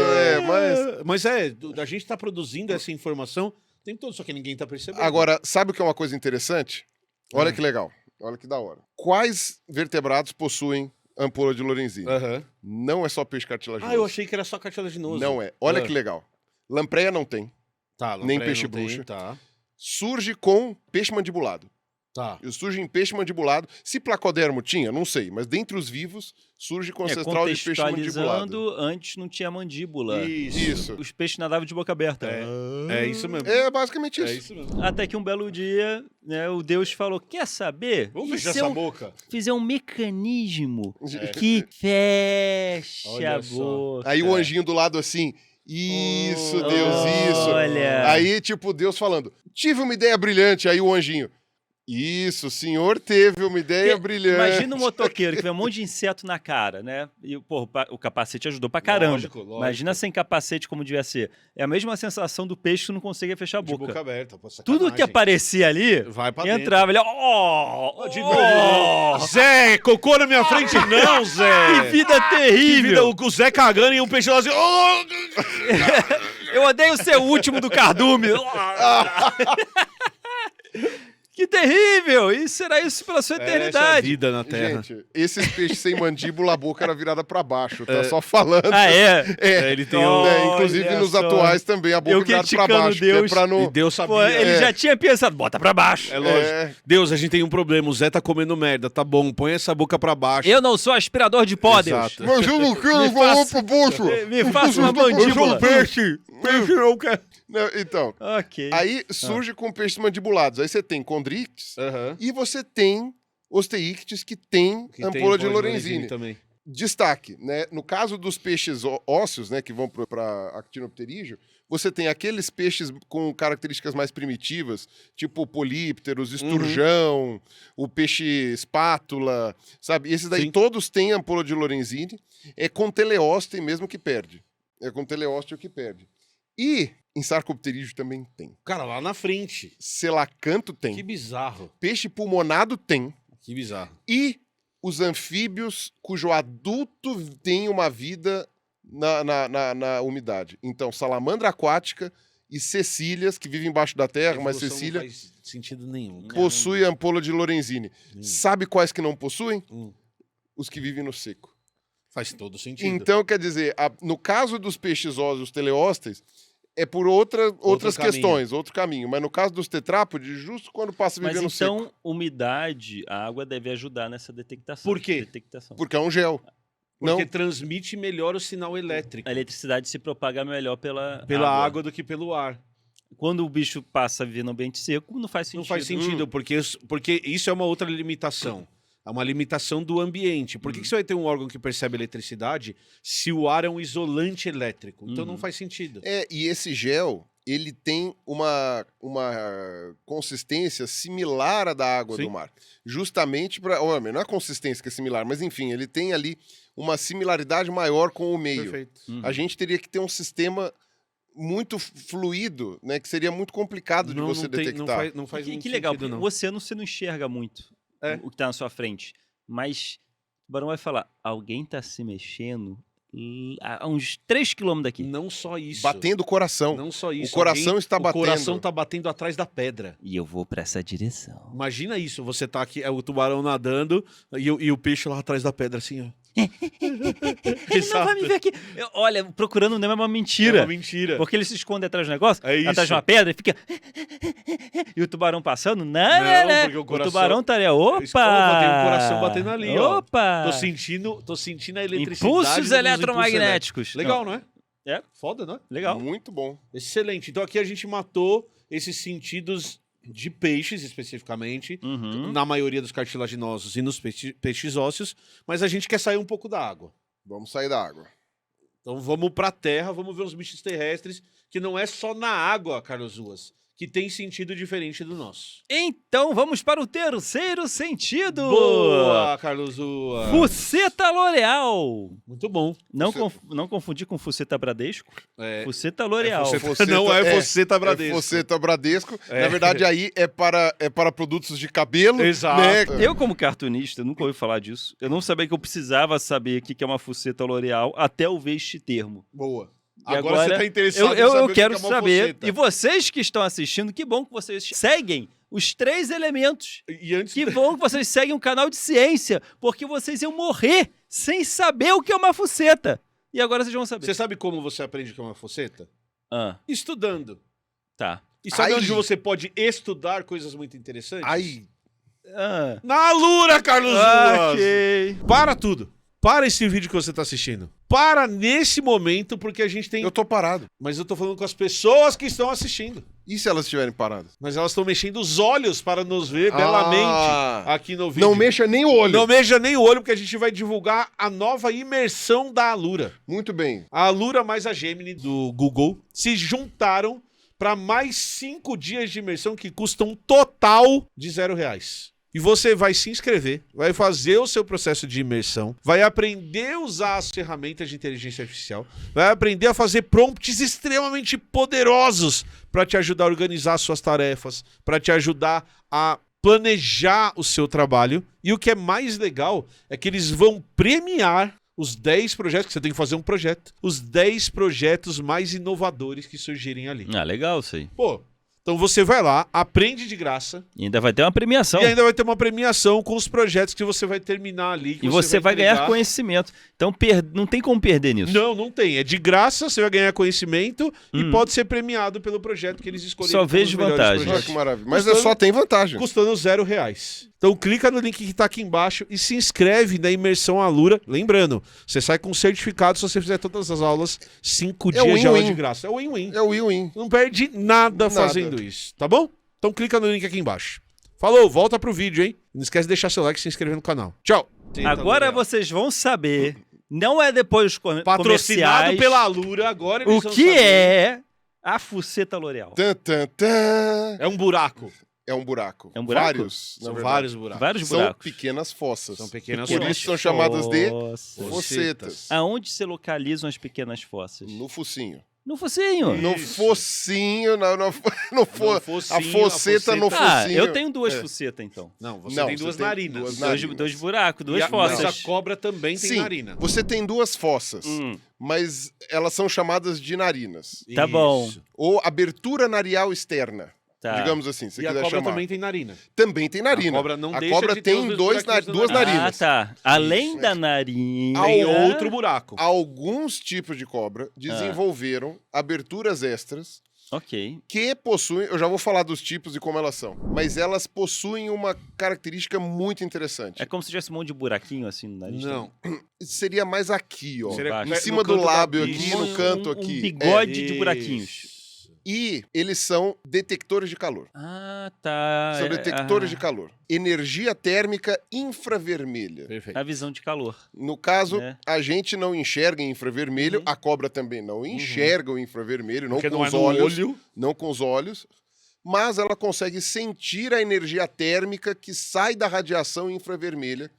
[SPEAKER 3] mas...
[SPEAKER 1] Mas a gente tá produzindo essa informação o tempo todo, só que ninguém tá percebendo.
[SPEAKER 3] Agora, sabe o que é uma coisa interessante? Olha que legal, olha que da hora. Quais vertebrados possuem ampola de Lorenzini?
[SPEAKER 1] Aham.
[SPEAKER 3] Não é só peixe cartilaginoso.
[SPEAKER 1] Eu achei que era só cartilaginoso.
[SPEAKER 3] Não é. Olha
[SPEAKER 1] Ah.
[SPEAKER 3] que legal. Lampreia não tem.
[SPEAKER 1] Tá,
[SPEAKER 3] Nem
[SPEAKER 1] lampreia
[SPEAKER 3] peixe
[SPEAKER 1] não tem,
[SPEAKER 3] bruxa.
[SPEAKER 1] Tá,
[SPEAKER 3] Surge com peixe mandibulado.
[SPEAKER 1] tá.
[SPEAKER 3] Surge em peixe mandibulado. Se placodermo tinha, não sei. Mas dentre os vivos, surge com ancestral de peixe mandibulado.
[SPEAKER 2] Contextualizando, antes não tinha mandíbula.
[SPEAKER 3] Isso.
[SPEAKER 2] Os peixes nadavam de boca aberta.
[SPEAKER 1] É isso mesmo.
[SPEAKER 3] É basicamente isso.
[SPEAKER 1] É isso mesmo.
[SPEAKER 2] Até que um belo dia, né, o Deus falou, quer saber?
[SPEAKER 1] Vamos
[SPEAKER 2] E
[SPEAKER 1] fechar
[SPEAKER 2] se
[SPEAKER 1] essa
[SPEAKER 2] eu
[SPEAKER 1] boca.
[SPEAKER 2] fizer um mecanismo
[SPEAKER 3] É.
[SPEAKER 2] que feche
[SPEAKER 1] Olha
[SPEAKER 2] a
[SPEAKER 1] só.
[SPEAKER 2] boca.
[SPEAKER 3] Aí o anjinho do lado assim... Isso, Deus, isso.
[SPEAKER 2] Olha.
[SPEAKER 3] Aí, tipo, Deus falando, tive uma ideia brilhante. Aí o anjinho, isso, o senhor teve uma ideia brilhante.
[SPEAKER 2] Imagina um motoqueiro que vê um monte de inseto na cara, né? E pô, o capacete ajudou pra caramba.
[SPEAKER 1] Lógico.
[SPEAKER 2] Imagina sem capacete como devia ser. É a mesma sensação do peixe que não conseguia fechar a
[SPEAKER 1] De
[SPEAKER 2] boca.
[SPEAKER 1] boca aberta. Pô,
[SPEAKER 2] Tudo que
[SPEAKER 1] sacanagem.
[SPEAKER 2] aparecia ali,
[SPEAKER 1] Vai pra dentro.
[SPEAKER 2] entrava. Ele,
[SPEAKER 1] De novo. Zé, cocô na minha frente não, Zé.
[SPEAKER 2] Que vida
[SPEAKER 1] Que
[SPEAKER 2] terrível!
[SPEAKER 1] vida, o Zé cagando e um peixe lá assim...
[SPEAKER 2] Eu odeio ser o último do cardume. Que terrível! E será isso pela sua
[SPEAKER 1] Essa é a
[SPEAKER 2] eternidade.
[SPEAKER 1] vida na Terra.
[SPEAKER 3] Gente, esses peixes sem mandíbula, a boca era virada pra baixo. Tá só falando.
[SPEAKER 2] Ah, é?
[SPEAKER 1] Ele tem um...
[SPEAKER 2] Olha
[SPEAKER 3] Inclusive nos
[SPEAKER 2] só.
[SPEAKER 3] atuais também, a boca
[SPEAKER 2] Eu
[SPEAKER 3] virada pra
[SPEAKER 2] criticando
[SPEAKER 3] baixo. Que é
[SPEAKER 2] Deus.
[SPEAKER 3] pra não...
[SPEAKER 1] E Deus sabia.
[SPEAKER 2] Pô, ele já tinha pensado, bota pra baixo.
[SPEAKER 1] É lógico.
[SPEAKER 3] É.
[SPEAKER 1] Deus, a gente tem um problema. O Zé tá comendo merda. Tá bom, põe essa boca pra baixo.
[SPEAKER 2] Eu não sou aspirador de pó, Deus.
[SPEAKER 1] Exato.
[SPEAKER 3] Mas eu não quero
[SPEAKER 2] Me
[SPEAKER 3] falar
[SPEAKER 2] faça-
[SPEAKER 3] pro bolso.
[SPEAKER 2] Me faça uma
[SPEAKER 3] Eu sou
[SPEAKER 2] mandíbula.
[SPEAKER 3] um peixe.
[SPEAKER 1] Peixe não quer.
[SPEAKER 3] Não, então,
[SPEAKER 2] Ok.
[SPEAKER 3] aí surge com peixes mandibulados. Aí você tem condrictes
[SPEAKER 1] Aham.
[SPEAKER 3] e você tem osteíctes que tem
[SPEAKER 1] Que tem
[SPEAKER 3] ampola de Lorenzini.
[SPEAKER 1] também.
[SPEAKER 3] Destaque, né? No caso dos peixes ósseos, né, que vão para actinopterígio, você tem aqueles peixes com características mais primitivas, tipo o polípteros, esturjão, o peixe espátula, sabe? Esses daí
[SPEAKER 1] Sim.
[SPEAKER 3] todos têm ampola de Lorenzini, é com teleósteo mesmo que perde. É com teleósteo que perde. E em sarcopterígio também tem.
[SPEAKER 1] Cara, lá na frente.
[SPEAKER 3] Selacanto tem.
[SPEAKER 1] Que bizarro.
[SPEAKER 3] Peixe pulmonado tem.
[SPEAKER 1] Que bizarro.
[SPEAKER 3] E os anfíbios cujo adulto tem uma vida na umidade. Então, salamandra aquática e cecílias, que vivem embaixo da terra, mas
[SPEAKER 1] Evolução
[SPEAKER 3] cecília
[SPEAKER 1] Não faz sentido nenhum. cara.
[SPEAKER 3] possui ampola de Lorenzini. Sabe quais que não possuem?
[SPEAKER 1] Hum.
[SPEAKER 3] Os que vivem no seco.
[SPEAKER 1] Faz todo sentido.
[SPEAKER 3] Então, quer dizer, no caso dos peixes óseos teleósteis, é por outras
[SPEAKER 1] caminho.
[SPEAKER 3] questões, outro caminho. Mas no caso dos tetrápodes, justo quando passa a
[SPEAKER 2] Mas
[SPEAKER 3] viver no
[SPEAKER 2] então,
[SPEAKER 3] seco.
[SPEAKER 2] umidade, a água deve ajudar nessa detectação.
[SPEAKER 1] Por quê?
[SPEAKER 2] Detectação.
[SPEAKER 3] Porque é um gel.
[SPEAKER 1] Porque
[SPEAKER 3] Não,
[SPEAKER 1] transmite melhor o sinal elétrico.
[SPEAKER 2] A eletricidade se propaga melhor pela
[SPEAKER 1] Pela água do que pelo ar.
[SPEAKER 2] Quando o bicho passa a viver no ambiente seco, não faz sentido.
[SPEAKER 1] Não faz sentido, porque isso é uma outra limitação. É uma limitação do ambiente. Por que você vai ter um órgão que percebe eletricidade se o ar é um isolante elétrico? Então não faz sentido.
[SPEAKER 3] e esse gel, ele tem uma consistência similar à da água
[SPEAKER 1] Sim.
[SPEAKER 3] do mar. Justamente para... Não é a consistência que é similar, mas enfim, ele tem ali uma similaridade maior com o meio.
[SPEAKER 1] Perfeito.
[SPEAKER 3] A gente teria que ter um sistema muito fluido, né? Que seria muito complicado de você detectar.
[SPEAKER 1] Não faz
[SPEAKER 2] Que
[SPEAKER 1] muito
[SPEAKER 2] legal,
[SPEAKER 1] sentido,
[SPEAKER 2] porque
[SPEAKER 1] não.
[SPEAKER 2] o oceano você não enxerga muito o que está na sua frente. Mas o tubarão vai falar, alguém está se mexendo a uns 3 km daqui.
[SPEAKER 1] Não só isso.
[SPEAKER 3] Batendo o coração.
[SPEAKER 1] Não só isso.
[SPEAKER 3] O coração está batendo.
[SPEAKER 1] O coração tá batendo atrás da pedra.
[SPEAKER 2] E eu vou para essa direção.
[SPEAKER 1] Imagina isso, você tá aqui, é o tubarão nadando e o peixe lá atrás da pedra, assim, ó.
[SPEAKER 2] Ele não vai me ver aqui. Olha, procurando o Nemo é uma mentira.
[SPEAKER 1] É uma mentira.
[SPEAKER 2] Porque ele se esconde atrás do negócio,
[SPEAKER 1] É isso.
[SPEAKER 2] atrás de uma pedra, e fica... e o tubarão passando? Não,
[SPEAKER 1] porque o coração-
[SPEAKER 2] O tubarão estaria... Opa!
[SPEAKER 1] Escova, tem um coração batendo ali, ó.
[SPEAKER 2] Opa!
[SPEAKER 1] Tô sentindo a eletricidade.
[SPEAKER 2] Impulsos
[SPEAKER 1] dos
[SPEAKER 2] eletromagnéticos.
[SPEAKER 1] Legal, não é?
[SPEAKER 2] É.
[SPEAKER 1] Foda, não é?
[SPEAKER 2] Legal.
[SPEAKER 3] Muito bom.
[SPEAKER 1] Excelente. Então aqui a gente matou esses sentidos de peixes, especificamente,
[SPEAKER 2] Uhum.
[SPEAKER 1] na maioria dos cartilaginosos e nos peixes ósseos, mas a gente quer sair um pouco da água.
[SPEAKER 3] Vamos sair da água.
[SPEAKER 1] Então vamos pra terra, vamos ver os bichos terrestres, que não é só na água, Carlos Ruas, que tem sentido diferente do nosso.
[SPEAKER 2] Então vamos para o terceiro sentido.
[SPEAKER 1] Boa, Carlos Ruas.
[SPEAKER 2] Fuceta L'Oreal.
[SPEAKER 1] Muito bom.
[SPEAKER 2] Não confundir com Fuceta Bradesco.
[SPEAKER 1] É,
[SPEAKER 2] Fuceta L'Oreal.
[SPEAKER 3] Fuceta-
[SPEAKER 1] não é
[SPEAKER 3] é,
[SPEAKER 1] Fuceta Bradesco.
[SPEAKER 3] Fuceta Bradesco.
[SPEAKER 1] É.
[SPEAKER 3] Na verdade, aí é para produtos de cabelo.
[SPEAKER 1] Exato.
[SPEAKER 3] Né?
[SPEAKER 2] Eu, como cartunista, nunca ouvi falar disso. Eu não sabia que eu precisava saber o que é uma Fuceta L'Oreal até eu ver este termo.
[SPEAKER 3] Boa.
[SPEAKER 2] E
[SPEAKER 1] Agora você tá interessado em
[SPEAKER 2] eu
[SPEAKER 1] saber o que
[SPEAKER 2] quero
[SPEAKER 1] é uma
[SPEAKER 2] saber.
[SPEAKER 1] fuceta.
[SPEAKER 2] E vocês que estão assistindo, que bom que vocês seguem os 3 elementos.
[SPEAKER 1] E antes
[SPEAKER 2] Que bom que vocês seguem um canal de ciência, porque vocês iam morrer sem saber o que é uma fuceta. E agora vocês vão saber.
[SPEAKER 1] Você sabe como você aprende que é uma fuceta?
[SPEAKER 2] Ah,
[SPEAKER 1] Estudando.
[SPEAKER 2] tá.
[SPEAKER 1] E sabe
[SPEAKER 3] Ai.
[SPEAKER 1] onde você pode estudar coisas muito interessantes?
[SPEAKER 3] Ai,
[SPEAKER 2] Ah,
[SPEAKER 1] Na Alura, Carlos Ruas!
[SPEAKER 2] ok.
[SPEAKER 1] Para tudo. Para esse vídeo que você tá assistindo. Para nesse momento, porque a gente tem...
[SPEAKER 3] eu tô parado.
[SPEAKER 1] Mas eu tô falando com as pessoas que estão assistindo.
[SPEAKER 3] E se elas estiverem paradas?
[SPEAKER 1] Mas elas estão mexendo os olhos para nos ver belamente aqui no vídeo.
[SPEAKER 3] Não mexa nem o olho.
[SPEAKER 1] Não mexa nem o olho, porque a gente vai divulgar a nova imersão da Alura.
[SPEAKER 3] Muito bem.
[SPEAKER 1] A Alura mais a Gemini do Google se juntaram para mais 5 dias de imersão que custam um total de R$0. E você vai se inscrever, vai fazer o seu processo de imersão, vai aprender a usar as ferramentas de inteligência artificial, vai aprender a fazer prompts extremamente poderosos para te ajudar a organizar suas tarefas, para te ajudar a planejar o seu trabalho. E o que é mais legal é que eles vão premiar os 10 projetos, que você tem que fazer um projeto, os 10 projetos mais inovadores que surgirem ali.
[SPEAKER 2] Ah, legal isso aí.
[SPEAKER 1] Pô, Então você vai lá, aprende de graça
[SPEAKER 2] E ainda vai ter uma premiação.
[SPEAKER 1] e ainda vai ter uma premiação com os projetos que você vai terminar ali. Que
[SPEAKER 2] E você vai ganhar
[SPEAKER 1] entregar.
[SPEAKER 2] conhecimento. Então não tem como perder nisso.
[SPEAKER 1] Não tem. É de graça, você vai ganhar conhecimento e pode ser premiado pelo projeto que eles escolheram.
[SPEAKER 2] Só vejo vantagem.
[SPEAKER 3] Olha que maravilha. Mas só tem vantagem.
[SPEAKER 1] Custando R$0. Então clica no link que tá aqui embaixo e se inscreve na imersão Alura. Lembrando, você sai com certificado se você fizer todas as aulas 5 dias de aula
[SPEAKER 3] win-win.
[SPEAKER 1] de graça. É o win-win.
[SPEAKER 3] É o win-win.
[SPEAKER 1] Não perde nada fazendo isso, tá bom? Então clica no link aqui embaixo. Falou, volta pro vídeo, hein? Não esquece de deixar seu like e se inscrever no canal. Tchau.
[SPEAKER 2] Agora vocês vão saber, não é depois dos
[SPEAKER 1] Patrocinado
[SPEAKER 2] comerciais,
[SPEAKER 1] pela Alura, agora eles
[SPEAKER 2] o
[SPEAKER 1] vão
[SPEAKER 2] que
[SPEAKER 1] saber.
[SPEAKER 2] é a Fuceta L'Oréal.
[SPEAKER 3] Tan, tan, tan.
[SPEAKER 1] É um buraco.
[SPEAKER 3] É um buraco.
[SPEAKER 2] É um buraco?
[SPEAKER 3] Vários. na
[SPEAKER 1] São
[SPEAKER 3] verdade.
[SPEAKER 1] vários buracos.
[SPEAKER 2] Vários
[SPEAKER 3] São
[SPEAKER 2] buracos.
[SPEAKER 3] pequenas fossas.
[SPEAKER 1] São pequenas
[SPEAKER 3] Por
[SPEAKER 1] fossas.
[SPEAKER 3] isso são chamadas de
[SPEAKER 2] Fossas.
[SPEAKER 3] fossetas.
[SPEAKER 2] Aonde se localizam as pequenas fossas?
[SPEAKER 3] No focinho.
[SPEAKER 2] No focinho.
[SPEAKER 3] No
[SPEAKER 1] Isso.
[SPEAKER 3] focinho, no
[SPEAKER 1] focinho,
[SPEAKER 3] a foceta no
[SPEAKER 2] Ah,
[SPEAKER 3] focinho.
[SPEAKER 2] eu tenho duas
[SPEAKER 3] É.
[SPEAKER 2] fucetas, então.
[SPEAKER 1] Não, você
[SPEAKER 3] Não,
[SPEAKER 1] tem
[SPEAKER 3] você
[SPEAKER 1] duas
[SPEAKER 3] tem
[SPEAKER 1] narinas.
[SPEAKER 3] duas
[SPEAKER 2] Dois,
[SPEAKER 3] narinas.
[SPEAKER 2] dois buracos, duas
[SPEAKER 1] Mas
[SPEAKER 2] fossas.
[SPEAKER 1] a cobra também tem
[SPEAKER 3] Sim,
[SPEAKER 1] narina.
[SPEAKER 3] você tem duas fossas,
[SPEAKER 2] Hum,
[SPEAKER 3] mas elas são chamadas de narinas.
[SPEAKER 2] Tá bom.
[SPEAKER 1] Isso.
[SPEAKER 3] Ou abertura narial externa,
[SPEAKER 2] tá.
[SPEAKER 3] digamos assim, se
[SPEAKER 1] E a
[SPEAKER 3] quiser
[SPEAKER 1] cobra
[SPEAKER 3] chamar.
[SPEAKER 1] também tem narina.
[SPEAKER 3] Também tem narina.
[SPEAKER 1] A cobra não
[SPEAKER 3] A
[SPEAKER 1] deixa
[SPEAKER 3] cobra
[SPEAKER 1] de ter
[SPEAKER 3] tem
[SPEAKER 1] os dois buraquinhos
[SPEAKER 3] duas
[SPEAKER 1] na narina.
[SPEAKER 3] narinas.
[SPEAKER 2] Ah, tá. Além
[SPEAKER 3] Isso.
[SPEAKER 2] da narina...
[SPEAKER 1] Tem outro buraco.
[SPEAKER 3] Alguns tipos de cobra desenvolveram aberturas extras
[SPEAKER 2] Ok.
[SPEAKER 3] que possuem, eu já vou falar dos tipos e como elas são, mas elas possuem uma característica muito interessante.
[SPEAKER 2] É como se tivesse um monte de buraquinho assim no nariz.
[SPEAKER 1] Não.
[SPEAKER 3] Seria mais aqui, ó.
[SPEAKER 1] Seria
[SPEAKER 2] Baixo.
[SPEAKER 3] Em
[SPEAKER 1] no
[SPEAKER 3] cima do
[SPEAKER 1] canto da
[SPEAKER 3] lábio
[SPEAKER 1] bicha.
[SPEAKER 3] aqui, no canto
[SPEAKER 2] Um
[SPEAKER 3] aqui.
[SPEAKER 2] bigode de
[SPEAKER 1] Isso.
[SPEAKER 2] buraquinhos.
[SPEAKER 3] E eles são detectores de calor.
[SPEAKER 2] Ah, tá.
[SPEAKER 3] São
[SPEAKER 2] É,
[SPEAKER 3] detectores de calor. Energia térmica infravermelha.
[SPEAKER 1] Perfeito.
[SPEAKER 2] A visão de calor.
[SPEAKER 3] No caso,
[SPEAKER 2] Né?
[SPEAKER 3] a gente não enxerga em infravermelho, a cobra também não enxerga o infravermelho, não
[SPEAKER 1] Porque
[SPEAKER 3] com
[SPEAKER 1] não é
[SPEAKER 3] os
[SPEAKER 1] no
[SPEAKER 3] olhos,
[SPEAKER 1] olho.
[SPEAKER 3] não com os olhos, mas ela consegue sentir a energia térmica que sai da radiação infravermelha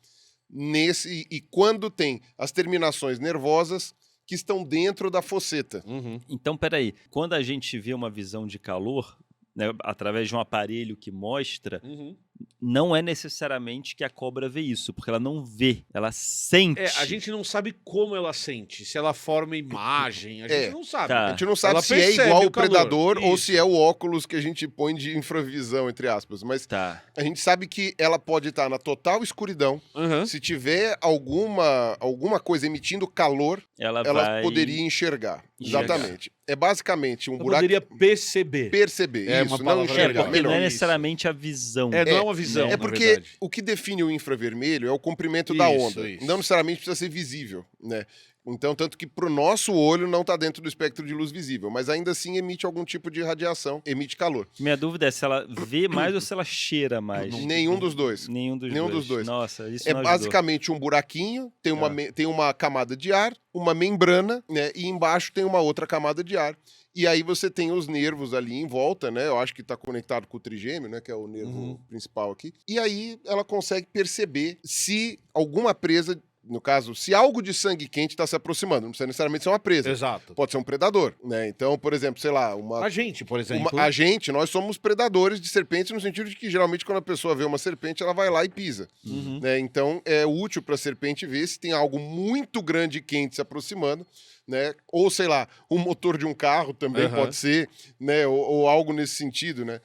[SPEAKER 3] e quando tem as terminações nervosas que estão dentro da fosseta.
[SPEAKER 1] Uhum.
[SPEAKER 2] Então, peraí. Quando a gente vê uma visão de calor, né, através de um aparelho que mostra,
[SPEAKER 1] Uhum.
[SPEAKER 2] não é necessariamente que a cobra vê isso, porque ela não vê, ela sente.
[SPEAKER 1] É, a gente não sabe como ela sente, se ela forma imagem, a gente
[SPEAKER 3] É.
[SPEAKER 1] não sabe.
[SPEAKER 2] Tá.
[SPEAKER 3] A gente não sabe
[SPEAKER 1] Ela
[SPEAKER 3] se é
[SPEAKER 1] percebe
[SPEAKER 3] igual
[SPEAKER 1] o
[SPEAKER 3] o
[SPEAKER 1] calor.
[SPEAKER 3] predador ou
[SPEAKER 1] Isso.
[SPEAKER 3] se é o óculos que a gente põe de infravisão, entre aspas. Mas
[SPEAKER 2] Tá.
[SPEAKER 3] a gente sabe que ela pode estar na total escuridão.
[SPEAKER 1] Uhum.
[SPEAKER 3] Se tiver alguma coisa emitindo calor,
[SPEAKER 2] Ela
[SPEAKER 3] ela poderia enxergar.
[SPEAKER 2] enxergar.
[SPEAKER 3] Exatamente. É basicamente um
[SPEAKER 1] Eu
[SPEAKER 3] buraco.
[SPEAKER 1] poderia perceber.
[SPEAKER 3] Perceber.
[SPEAKER 1] É
[SPEAKER 3] isso,
[SPEAKER 1] uma
[SPEAKER 3] não
[SPEAKER 1] palavra
[SPEAKER 3] enxergar.
[SPEAKER 1] legal.
[SPEAKER 2] Porque não é
[SPEAKER 3] Melhor.
[SPEAKER 2] necessariamente a visão.
[SPEAKER 1] É, não é uma visão,
[SPEAKER 3] É
[SPEAKER 1] na
[SPEAKER 3] porque
[SPEAKER 1] verdade.
[SPEAKER 3] o que define o infravermelho é o comprimento da
[SPEAKER 1] Isso,
[SPEAKER 3] onda.
[SPEAKER 1] isso.
[SPEAKER 3] Não necessariamente precisa ser visível, né? Então, tanto que pro nosso olho não está dentro do espectro de luz visível, mas ainda assim emite algum tipo de radiação, emite calor.
[SPEAKER 2] Minha dúvida é se ela vê mais ou se ela cheira mais.
[SPEAKER 3] Nenhum dos dois.
[SPEAKER 2] Nenhum dos
[SPEAKER 3] Nenhum
[SPEAKER 2] dois.
[SPEAKER 3] dos dois.
[SPEAKER 2] Nossa, isso
[SPEAKER 3] É
[SPEAKER 2] não ajudou.
[SPEAKER 3] basicamente um buraquinho, tem uma,
[SPEAKER 2] Tá.
[SPEAKER 3] tem uma camada de ar, uma membrana, né? E embaixo tem uma outra camada de ar. E aí você tem os nervos ali em volta, né? Eu acho que está conectado com o trigêmeo, né? Que é o nervo principal aqui. E aí ela consegue perceber se alguma presa, no caso, se algo de sangue quente está se aproximando. Não precisa necessariamente ser uma presa.
[SPEAKER 1] Exato.
[SPEAKER 3] Pode ser um predador, né? Então, por exemplo, sei lá,
[SPEAKER 1] A gente, por exemplo.
[SPEAKER 3] a gente, nós somos predadores de serpentes no sentido de que geralmente quando a pessoa vê uma serpente, ela vai lá e pisa.
[SPEAKER 1] Uhum.
[SPEAKER 3] Né? Então é útil para a serpente ver se tem algo muito grande e quente se aproximando, né? Ou sei lá, um motor de um carro também
[SPEAKER 1] Aham.
[SPEAKER 3] pode ser, né? Ou algo nesse sentido, né?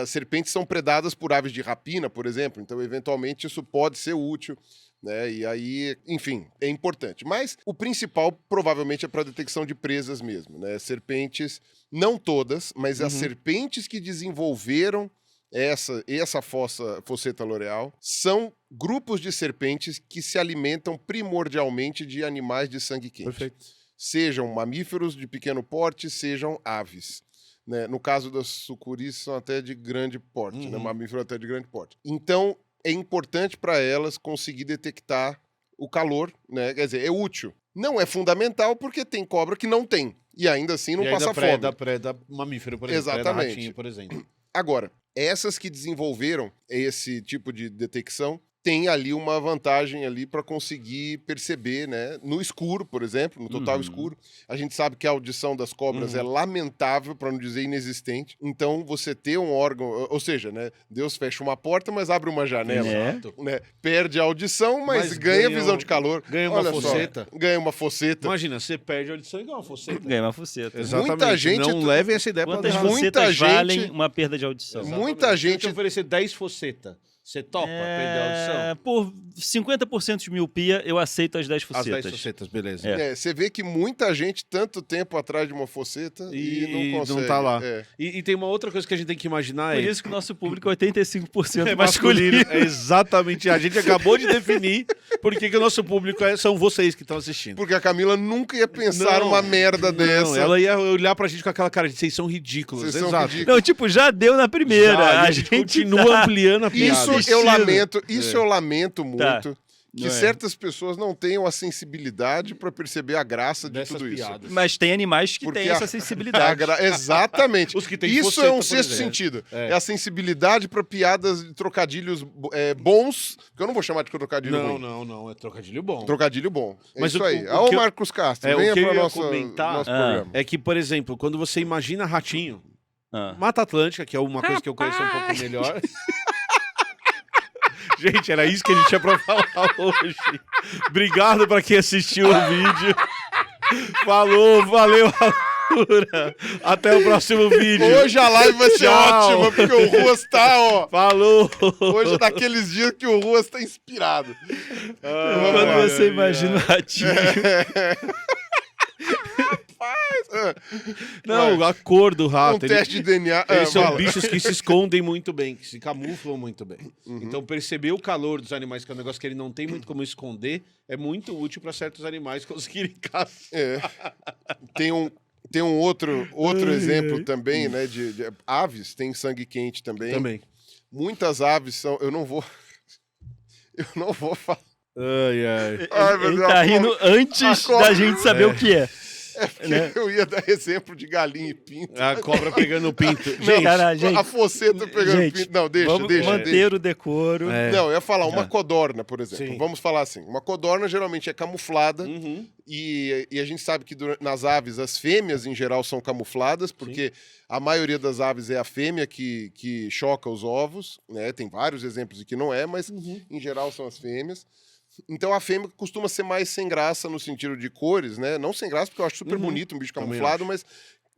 [SPEAKER 3] Serpentes são predadas por aves de rapina, por exemplo, então eventualmente isso pode ser útil. Né? E aí, enfim, é importante. Mas o principal provavelmente é para detecção de presas mesmo, né? Serpentes, não todas, mas as serpentes que desenvolveram essa fosseta L'Oréal são grupos de serpentes que se alimentam primordialmente de animais de sangue quente.
[SPEAKER 1] Perfeito.
[SPEAKER 3] Sejam mamíferos de pequeno porte, sejam aves. Né? No caso das sucuris, são até de grande porte, né? Mamífero até de grande porte. Então, é importante para elas conseguir detectar o calor, né? Quer dizer, é útil. Não é fundamental porque tem cobra que não tem. E ainda assim não
[SPEAKER 1] E
[SPEAKER 3] passa
[SPEAKER 1] ainda
[SPEAKER 3] fome.
[SPEAKER 1] preda mamífero, por exemplo. Preda
[SPEAKER 3] Exatamente.
[SPEAKER 1] ratinho, por exemplo.
[SPEAKER 3] Agora, essas que desenvolveram esse tipo de detecção tem ali uma vantagem ali para conseguir perceber, né? No escuro, por exemplo, no total escuro. A gente sabe que a audição das cobras é lamentável, para não dizer inexistente. Então, você ter um órgão, ou seja, né? Deus fecha uma porta, mas abre uma janela.
[SPEAKER 1] Exato.
[SPEAKER 3] Né? Perde a audição, mas
[SPEAKER 1] Mas
[SPEAKER 3] ganha
[SPEAKER 1] ganha
[SPEAKER 3] visão de calor.
[SPEAKER 1] ganha uma
[SPEAKER 3] Olha só,
[SPEAKER 1] foceta.
[SPEAKER 3] ganha uma foceta.
[SPEAKER 1] Imagina, você perde a audição e ganha uma foceta.
[SPEAKER 2] Ganha uma foceta.
[SPEAKER 1] Exatamente.
[SPEAKER 3] Muita gente-
[SPEAKER 1] Não levem essa ideia pra
[SPEAKER 2] Quantas
[SPEAKER 1] errado.
[SPEAKER 3] Muita
[SPEAKER 2] focetas
[SPEAKER 3] gente-
[SPEAKER 2] valem uma perda de audição?
[SPEAKER 3] Muita
[SPEAKER 1] Se eu
[SPEAKER 3] gente-
[SPEAKER 1] te oferecer 10 focetas, você topa perder a audição?
[SPEAKER 2] Por 50% de miopia, eu aceito as 10
[SPEAKER 1] As
[SPEAKER 2] focetas.
[SPEAKER 1] 10 focetas, beleza.
[SPEAKER 3] Você vê que muita gente, tanto tempo atrás de uma foceta e não consegue.
[SPEAKER 1] tá lá.
[SPEAKER 3] É.
[SPEAKER 1] E tem uma outra coisa que a gente tem que imaginar
[SPEAKER 2] Por
[SPEAKER 1] é...
[SPEAKER 2] isso que o nosso público é 85%
[SPEAKER 1] É
[SPEAKER 2] masculino.
[SPEAKER 1] masculino. É exatamente. A gente acabou de definir por que o nosso público são vocês que estão assistindo.
[SPEAKER 3] Porque a Camila nunca ia pensar
[SPEAKER 1] Não,
[SPEAKER 3] uma merda dessa.
[SPEAKER 1] Não, ela ia olhar pra gente com aquela cara de vocês são ridículos.
[SPEAKER 3] Vocês são
[SPEAKER 1] Exato.
[SPEAKER 3] ridículos.
[SPEAKER 2] Não, tipo, já deu na primeira.
[SPEAKER 1] Já, e
[SPEAKER 2] a gente
[SPEAKER 1] continua
[SPEAKER 2] tá-
[SPEAKER 1] ampliando a piada.
[SPEAKER 3] Isso eu lamento,
[SPEAKER 1] É.
[SPEAKER 3] eu lamento muito
[SPEAKER 2] Tá.
[SPEAKER 3] que
[SPEAKER 2] Não é.
[SPEAKER 3] certas pessoas não tenham a sensibilidade para perceber a graça de
[SPEAKER 1] Dessas
[SPEAKER 3] tudo isso.
[SPEAKER 1] piadas.
[SPEAKER 2] Mas tem animais que
[SPEAKER 3] Porque
[SPEAKER 2] têm
[SPEAKER 3] a-
[SPEAKER 2] essa
[SPEAKER 3] A
[SPEAKER 2] sensibilidade.
[SPEAKER 3] Exatamente.
[SPEAKER 1] Os que têm
[SPEAKER 3] Isso
[SPEAKER 1] foceta,
[SPEAKER 3] é um
[SPEAKER 1] por
[SPEAKER 3] sexto
[SPEAKER 1] exemplo.
[SPEAKER 3] sentido.
[SPEAKER 1] É.
[SPEAKER 3] É a sensibilidade para piadas de trocadilhos bons, que eu não vou chamar de trocadilho
[SPEAKER 1] Não,
[SPEAKER 3] ruim.
[SPEAKER 1] não. É trocadilho bom.
[SPEAKER 3] Trocadilho bom. É
[SPEAKER 1] Mas
[SPEAKER 3] isso
[SPEAKER 1] o-
[SPEAKER 3] aí.
[SPEAKER 1] o
[SPEAKER 3] Ô,
[SPEAKER 1] que eu-
[SPEAKER 3] Marcos Castro,
[SPEAKER 1] É, o
[SPEAKER 3] venha
[SPEAKER 1] que eu
[SPEAKER 3] para
[SPEAKER 1] ia
[SPEAKER 3] nosso
[SPEAKER 1] comentar-
[SPEAKER 3] nosso
[SPEAKER 2] Ah.
[SPEAKER 3] programa.
[SPEAKER 1] É que, por exemplo, quando você imagina ratinho,
[SPEAKER 2] Ah.
[SPEAKER 1] Mata Atlântica, que é uma coisa que eu conheço um pouco melhor. Gente, era isso que a gente tinha pra falar hoje. Obrigado pra quem assistiu o vídeo. Falou, valeu, Alura. Até o próximo vídeo.
[SPEAKER 3] Hoje a live vai ser
[SPEAKER 1] Tchau.
[SPEAKER 3] ótima, porque o Ruas tá, ó.
[SPEAKER 1] Falou.
[SPEAKER 3] Hoje é daqueles dias que o Ruas tá inspirado.
[SPEAKER 2] Quando
[SPEAKER 1] Ai,
[SPEAKER 2] você
[SPEAKER 1] ai,
[SPEAKER 2] imagina o ratinho.
[SPEAKER 1] Não, a cor do
[SPEAKER 3] Um
[SPEAKER 1] rato.
[SPEAKER 3] teste de DNA.
[SPEAKER 1] Eles são
[SPEAKER 3] fala.
[SPEAKER 1] bichos que se escondem muito bem, que se camuflam muito bem. Então, perceber o calor dos animais, que é um negócio que ele não tem muito como esconder, é muito útil para certos animais conseguirem caçar.
[SPEAKER 3] É. Tem um outro exemplo também, né? De aves, tem sangue quente também.
[SPEAKER 1] Também.
[SPEAKER 3] Muitas aves são. Eu não vou. Eu não vou falar.
[SPEAKER 1] Ai, ai.
[SPEAKER 3] Ai, meu
[SPEAKER 2] Ele
[SPEAKER 3] Deus,
[SPEAKER 2] tá
[SPEAKER 3] a
[SPEAKER 2] rindo
[SPEAKER 3] cobra-
[SPEAKER 2] antes
[SPEAKER 3] a cobra-
[SPEAKER 2] da gente saber o que é.
[SPEAKER 3] porque
[SPEAKER 2] né?
[SPEAKER 3] eu ia dar exemplo de galinha e pinto.
[SPEAKER 1] A cobra pegando o pinto.
[SPEAKER 3] Não,
[SPEAKER 1] Gente,
[SPEAKER 2] Caralho, gente.
[SPEAKER 3] A foceta pegando
[SPEAKER 2] Gente,
[SPEAKER 3] pinto. Não, deixa,
[SPEAKER 2] Vamos
[SPEAKER 3] deixa.
[SPEAKER 2] manter o decoro.
[SPEAKER 1] É.
[SPEAKER 3] Não, eu ia falar uma codorna, por exemplo.
[SPEAKER 1] Sim.
[SPEAKER 3] Vamos falar assim. Uma codorna geralmente é camuflada.
[SPEAKER 1] Uhum.
[SPEAKER 3] E a gente sabe que nas aves, as fêmeas em geral são camufladas, porque a maioria das aves é a fêmea que choca os ovos, né? Tem vários exemplos de que não é, mas em geral são as fêmeas. Então a fêmea costuma ser mais sem graça no sentido de cores, né? Não sem graça, porque eu acho super bonito um bicho
[SPEAKER 1] Também
[SPEAKER 3] camuflado,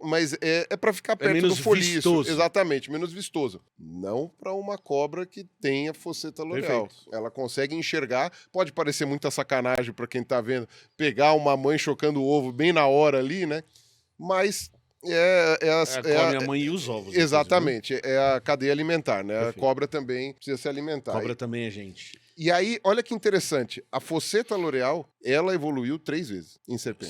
[SPEAKER 3] mas é para ficar perto do
[SPEAKER 1] menos
[SPEAKER 3] foliço.
[SPEAKER 1] vistoso.
[SPEAKER 3] Exatamente, menos vistoso. Não para uma cobra que tenha fosseta loreal.
[SPEAKER 1] Perfeito.
[SPEAKER 3] Ela consegue enxergar, pode parecer muita sacanagem para quem tá vendo, pegar uma mãe chocando o ovo bem na hora ali, né? Mas
[SPEAKER 1] come a mãe e os ovos.
[SPEAKER 3] exatamente, é a cadeia alimentar, né?
[SPEAKER 1] Perfeito.
[SPEAKER 3] A cobra também precisa se alimentar.
[SPEAKER 1] Cobra também é gente.
[SPEAKER 3] E aí, olha que interessante, a fosseta loreal, ela evoluiu 3 vezes em serpentes.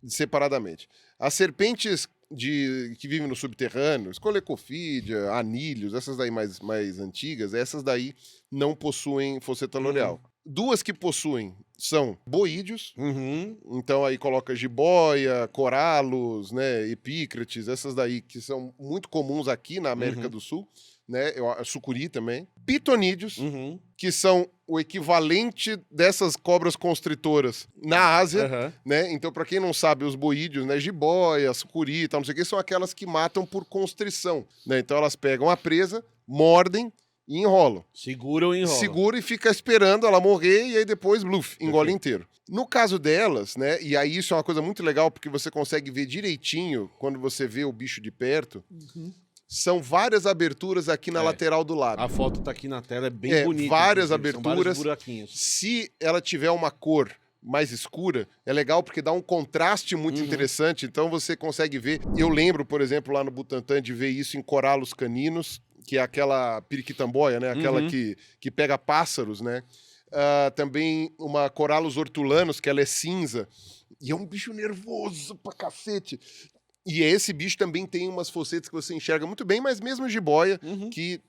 [SPEAKER 3] Separadamente. As serpentes que vivem no subterrâneo, Scolecophidia, anílios, essas daí mais antigas, essas daí não possuem fosseta loreal. 2 que possuem são boídeos,
[SPEAKER 1] Uhum.
[SPEAKER 3] então aí coloca jiboia, coralos, né, epícrates, essas daí que são muito comuns aqui na América do Sul, né, sucuri também. Pitonídeos,
[SPEAKER 1] Uhum.
[SPEAKER 3] que são o equivalente dessas cobras constritoras na Ásia,
[SPEAKER 1] Aham.
[SPEAKER 3] né? Então, para quem não sabe, os boídeos, né, jiboia, sucuri e tal, não sei o que, são aquelas que matam por constrição, né? Então elas pegam a presa, mordem e enrolam.
[SPEAKER 1] Segura ou enrola?
[SPEAKER 3] Segura e fica esperando ela morrer e aí depois, bluf, engole
[SPEAKER 1] Perfeito.
[SPEAKER 3] inteiro. No caso delas, né, e aí isso é uma coisa muito legal porque você consegue ver direitinho quando você vê o bicho de perto, são várias aberturas aqui na
[SPEAKER 1] É.
[SPEAKER 3] lateral do lado.
[SPEAKER 1] A foto tá aqui na tela, é bem bonita.
[SPEAKER 3] Várias
[SPEAKER 1] inclusive, são
[SPEAKER 3] aberturas.
[SPEAKER 1] vários buraquinhos.
[SPEAKER 3] Se ela tiver uma cor mais escura, é legal porque dá um contraste muito interessante, então você consegue ver. Eu lembro, por exemplo, lá no Butantã de ver isso em coralos caninos, que é aquela periquitamboia, né? Aquela que pega pássaros, né? Também uma coralos hortulanos, que ela é cinza, e é um bicho nervoso pra cacete. E esse bicho também tem umas fossetas que você enxerga muito bem, mas mesmo jiboia, que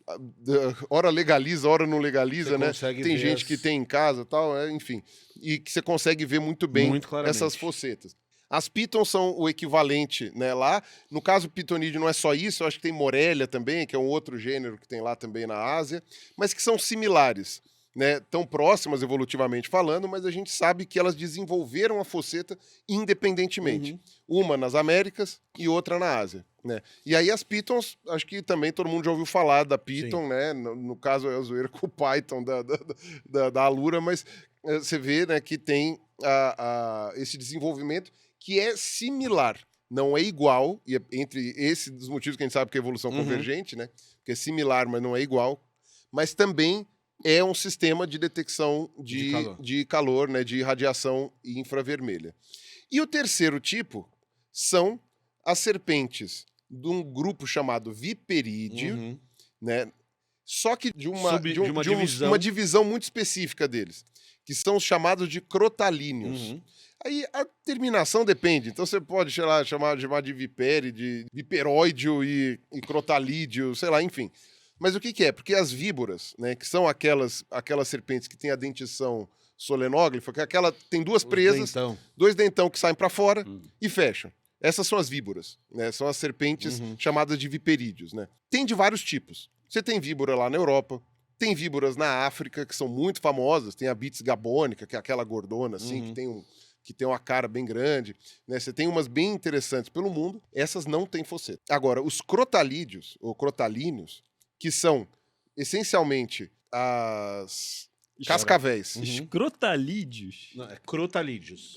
[SPEAKER 3] ora legaliza, ora não legaliza,
[SPEAKER 1] Você
[SPEAKER 3] né?
[SPEAKER 1] consegue
[SPEAKER 3] Tem
[SPEAKER 1] ver
[SPEAKER 3] gente que tem em casa e tal, enfim. E que você consegue ver muito bem
[SPEAKER 1] Muito claramente.
[SPEAKER 3] essas fossetas. As pitons são o equivalente, né, lá. No caso, pitonídeo não é só isso, eu acho que tem morelia também, que é um outro gênero que tem lá também na Ásia, mas que são similares, né, tão próximas evolutivamente falando, mas a gente sabe que elas desenvolveram a fosseta independentemente. Uma nas Américas e outra na Ásia, né? E aí as pitons, acho que também todo mundo já ouviu falar da piton, né? No caso é a zoeira com o Python da Alura, mas você vê, né, que tem esse desenvolvimento que é similar. Não é igual, e é entre esses dos motivos que a gente sabe que é evolução convergente, né? Porque é similar, mas não é igual. Mas também é um sistema de detecção de calor, né, de radiação infravermelha. E o terceiro tipo são as serpentes de um grupo chamado viperídeo, né? Só que de uma divisão muito específica deles, que são os chamados de crotalíneos. Aí a terminação depende, então você pode, sei lá, chamar de vipere, de viperóideo e crotalídeo, sei lá, enfim. Mas o que é? Porque as víboras, né, que são aquelas serpentes que têm a dentição solenóglifa, que tem duas presas, dois dentão que saem para fora e fecham. Essas são as víboras, né? São as serpentes chamadas de viperídeos, né? Tem de vários tipos. Você tem víbora lá na Europa, tem víboras na África, que são muito famosas, tem a Bitis gabônica, que é aquela gordona, assim, que tem uma cara bem grande, né? Você tem umas bem interessantes pelo mundo, essas não têm fosseta. Agora, os crotalídeos, ou crotalíneos, que são, essencialmente, as cascavéis.
[SPEAKER 2] Escrotalídeos?
[SPEAKER 1] Não, é crotalídeos.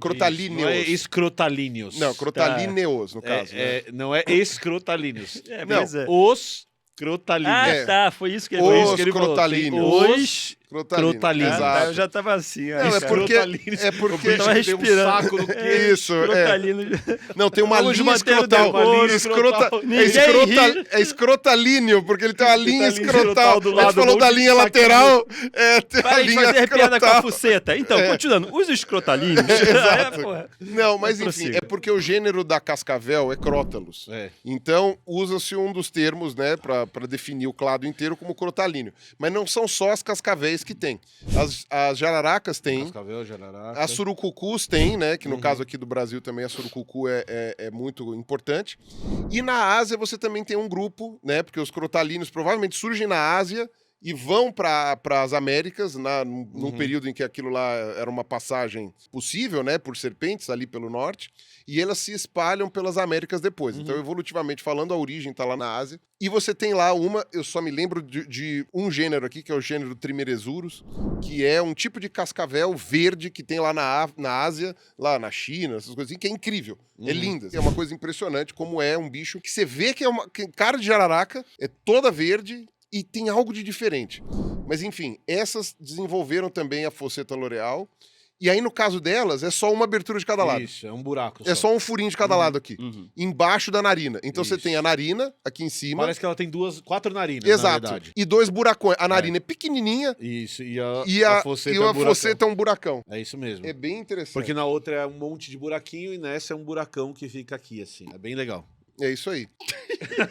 [SPEAKER 3] Crotalíneos.
[SPEAKER 1] Não é escrotalíneos.
[SPEAKER 3] Não, crotalíneos, no caso.
[SPEAKER 1] Não é escrotalíneos.
[SPEAKER 3] Não,
[SPEAKER 1] Os crotalíneos.
[SPEAKER 2] Tá, foi isso que ele
[SPEAKER 3] Os
[SPEAKER 2] falou.
[SPEAKER 3] crotalíneos.
[SPEAKER 1] Os
[SPEAKER 3] Crotalíneos.
[SPEAKER 1] crotalíneos.
[SPEAKER 3] Exato.
[SPEAKER 2] Eu já tava assim.
[SPEAKER 3] Não, é porque
[SPEAKER 2] eu tava respirando.
[SPEAKER 1] saco no quê?
[SPEAKER 3] Isso,
[SPEAKER 2] Crotalíneos.
[SPEAKER 3] Não, tem uma
[SPEAKER 2] Vamos
[SPEAKER 3] linha
[SPEAKER 2] manter o
[SPEAKER 3] escrotal.
[SPEAKER 2] decoro,
[SPEAKER 3] É escrotalíneo, porque ele tem uma linha escrotal.
[SPEAKER 1] do
[SPEAKER 3] A gente
[SPEAKER 1] lado,
[SPEAKER 3] falou
[SPEAKER 1] um
[SPEAKER 3] da
[SPEAKER 1] monte de
[SPEAKER 3] linha
[SPEAKER 1] saquinho.
[SPEAKER 3] lateral, tem a
[SPEAKER 2] Para de
[SPEAKER 3] linha
[SPEAKER 2] fazer piada com a
[SPEAKER 3] escrotal.
[SPEAKER 2] fuceta. Então, continuando. Os escrotalíneos.
[SPEAKER 3] Exato.
[SPEAKER 2] Porra.
[SPEAKER 3] Não, mas enfim,
[SPEAKER 2] Prossiga.
[SPEAKER 3] é porque o gênero da cascavel é crótalus. Então, usa-se um dos termos, né, para definir o clado inteiro como crotalíneo. Mas não são só as cascavéis que tem. As jararacas têm.
[SPEAKER 1] Cascavel, jararaca.
[SPEAKER 3] As surucucus tem, né? Que no caso aqui do Brasil também a surucucu é muito importante. E na Ásia você também tem um grupo, né? Porque os crotalíneos provavelmente surgem na Ásia e vão para as Américas num período em que aquilo lá era uma passagem possível, né? Por serpentes ali pelo norte. E elas se espalham pelas Américas depois. Então, evolutivamente falando, a origem está lá na Ásia. E você tem lá eu só me lembro de um gênero aqui, que é o gênero Trimeresurus, que é um tipo de cascavel verde que tem lá na Ásia, lá na China, essas coisas assim, que é incrível. É linda. É uma coisa impressionante como é um bicho que você vê que que cara de jararaca, é toda verde e tem algo de diferente. Mas, enfim, essas desenvolveram também a fosseta L'Oreal. E aí, no caso delas, é só uma abertura de cada lado.
[SPEAKER 1] Isso, é um buraco
[SPEAKER 3] É só um furinho de cada lado aqui. Embaixo da narina. Então você tem a narina aqui em cima.
[SPEAKER 1] Parece que ela tem 4 narinas,
[SPEAKER 3] Exato.
[SPEAKER 1] na verdade.
[SPEAKER 3] E 2 buracões. A narina é pequenininha
[SPEAKER 1] Isso, e
[SPEAKER 3] a
[SPEAKER 1] fosseta
[SPEAKER 3] e
[SPEAKER 1] é um
[SPEAKER 3] a
[SPEAKER 1] buracão.
[SPEAKER 3] fosseta é um buracão.
[SPEAKER 1] É isso mesmo.
[SPEAKER 3] É bem interessante.
[SPEAKER 1] Porque na outra é um monte de buraquinho e nessa é um buracão que fica aqui, assim. É bem legal.
[SPEAKER 3] É isso aí.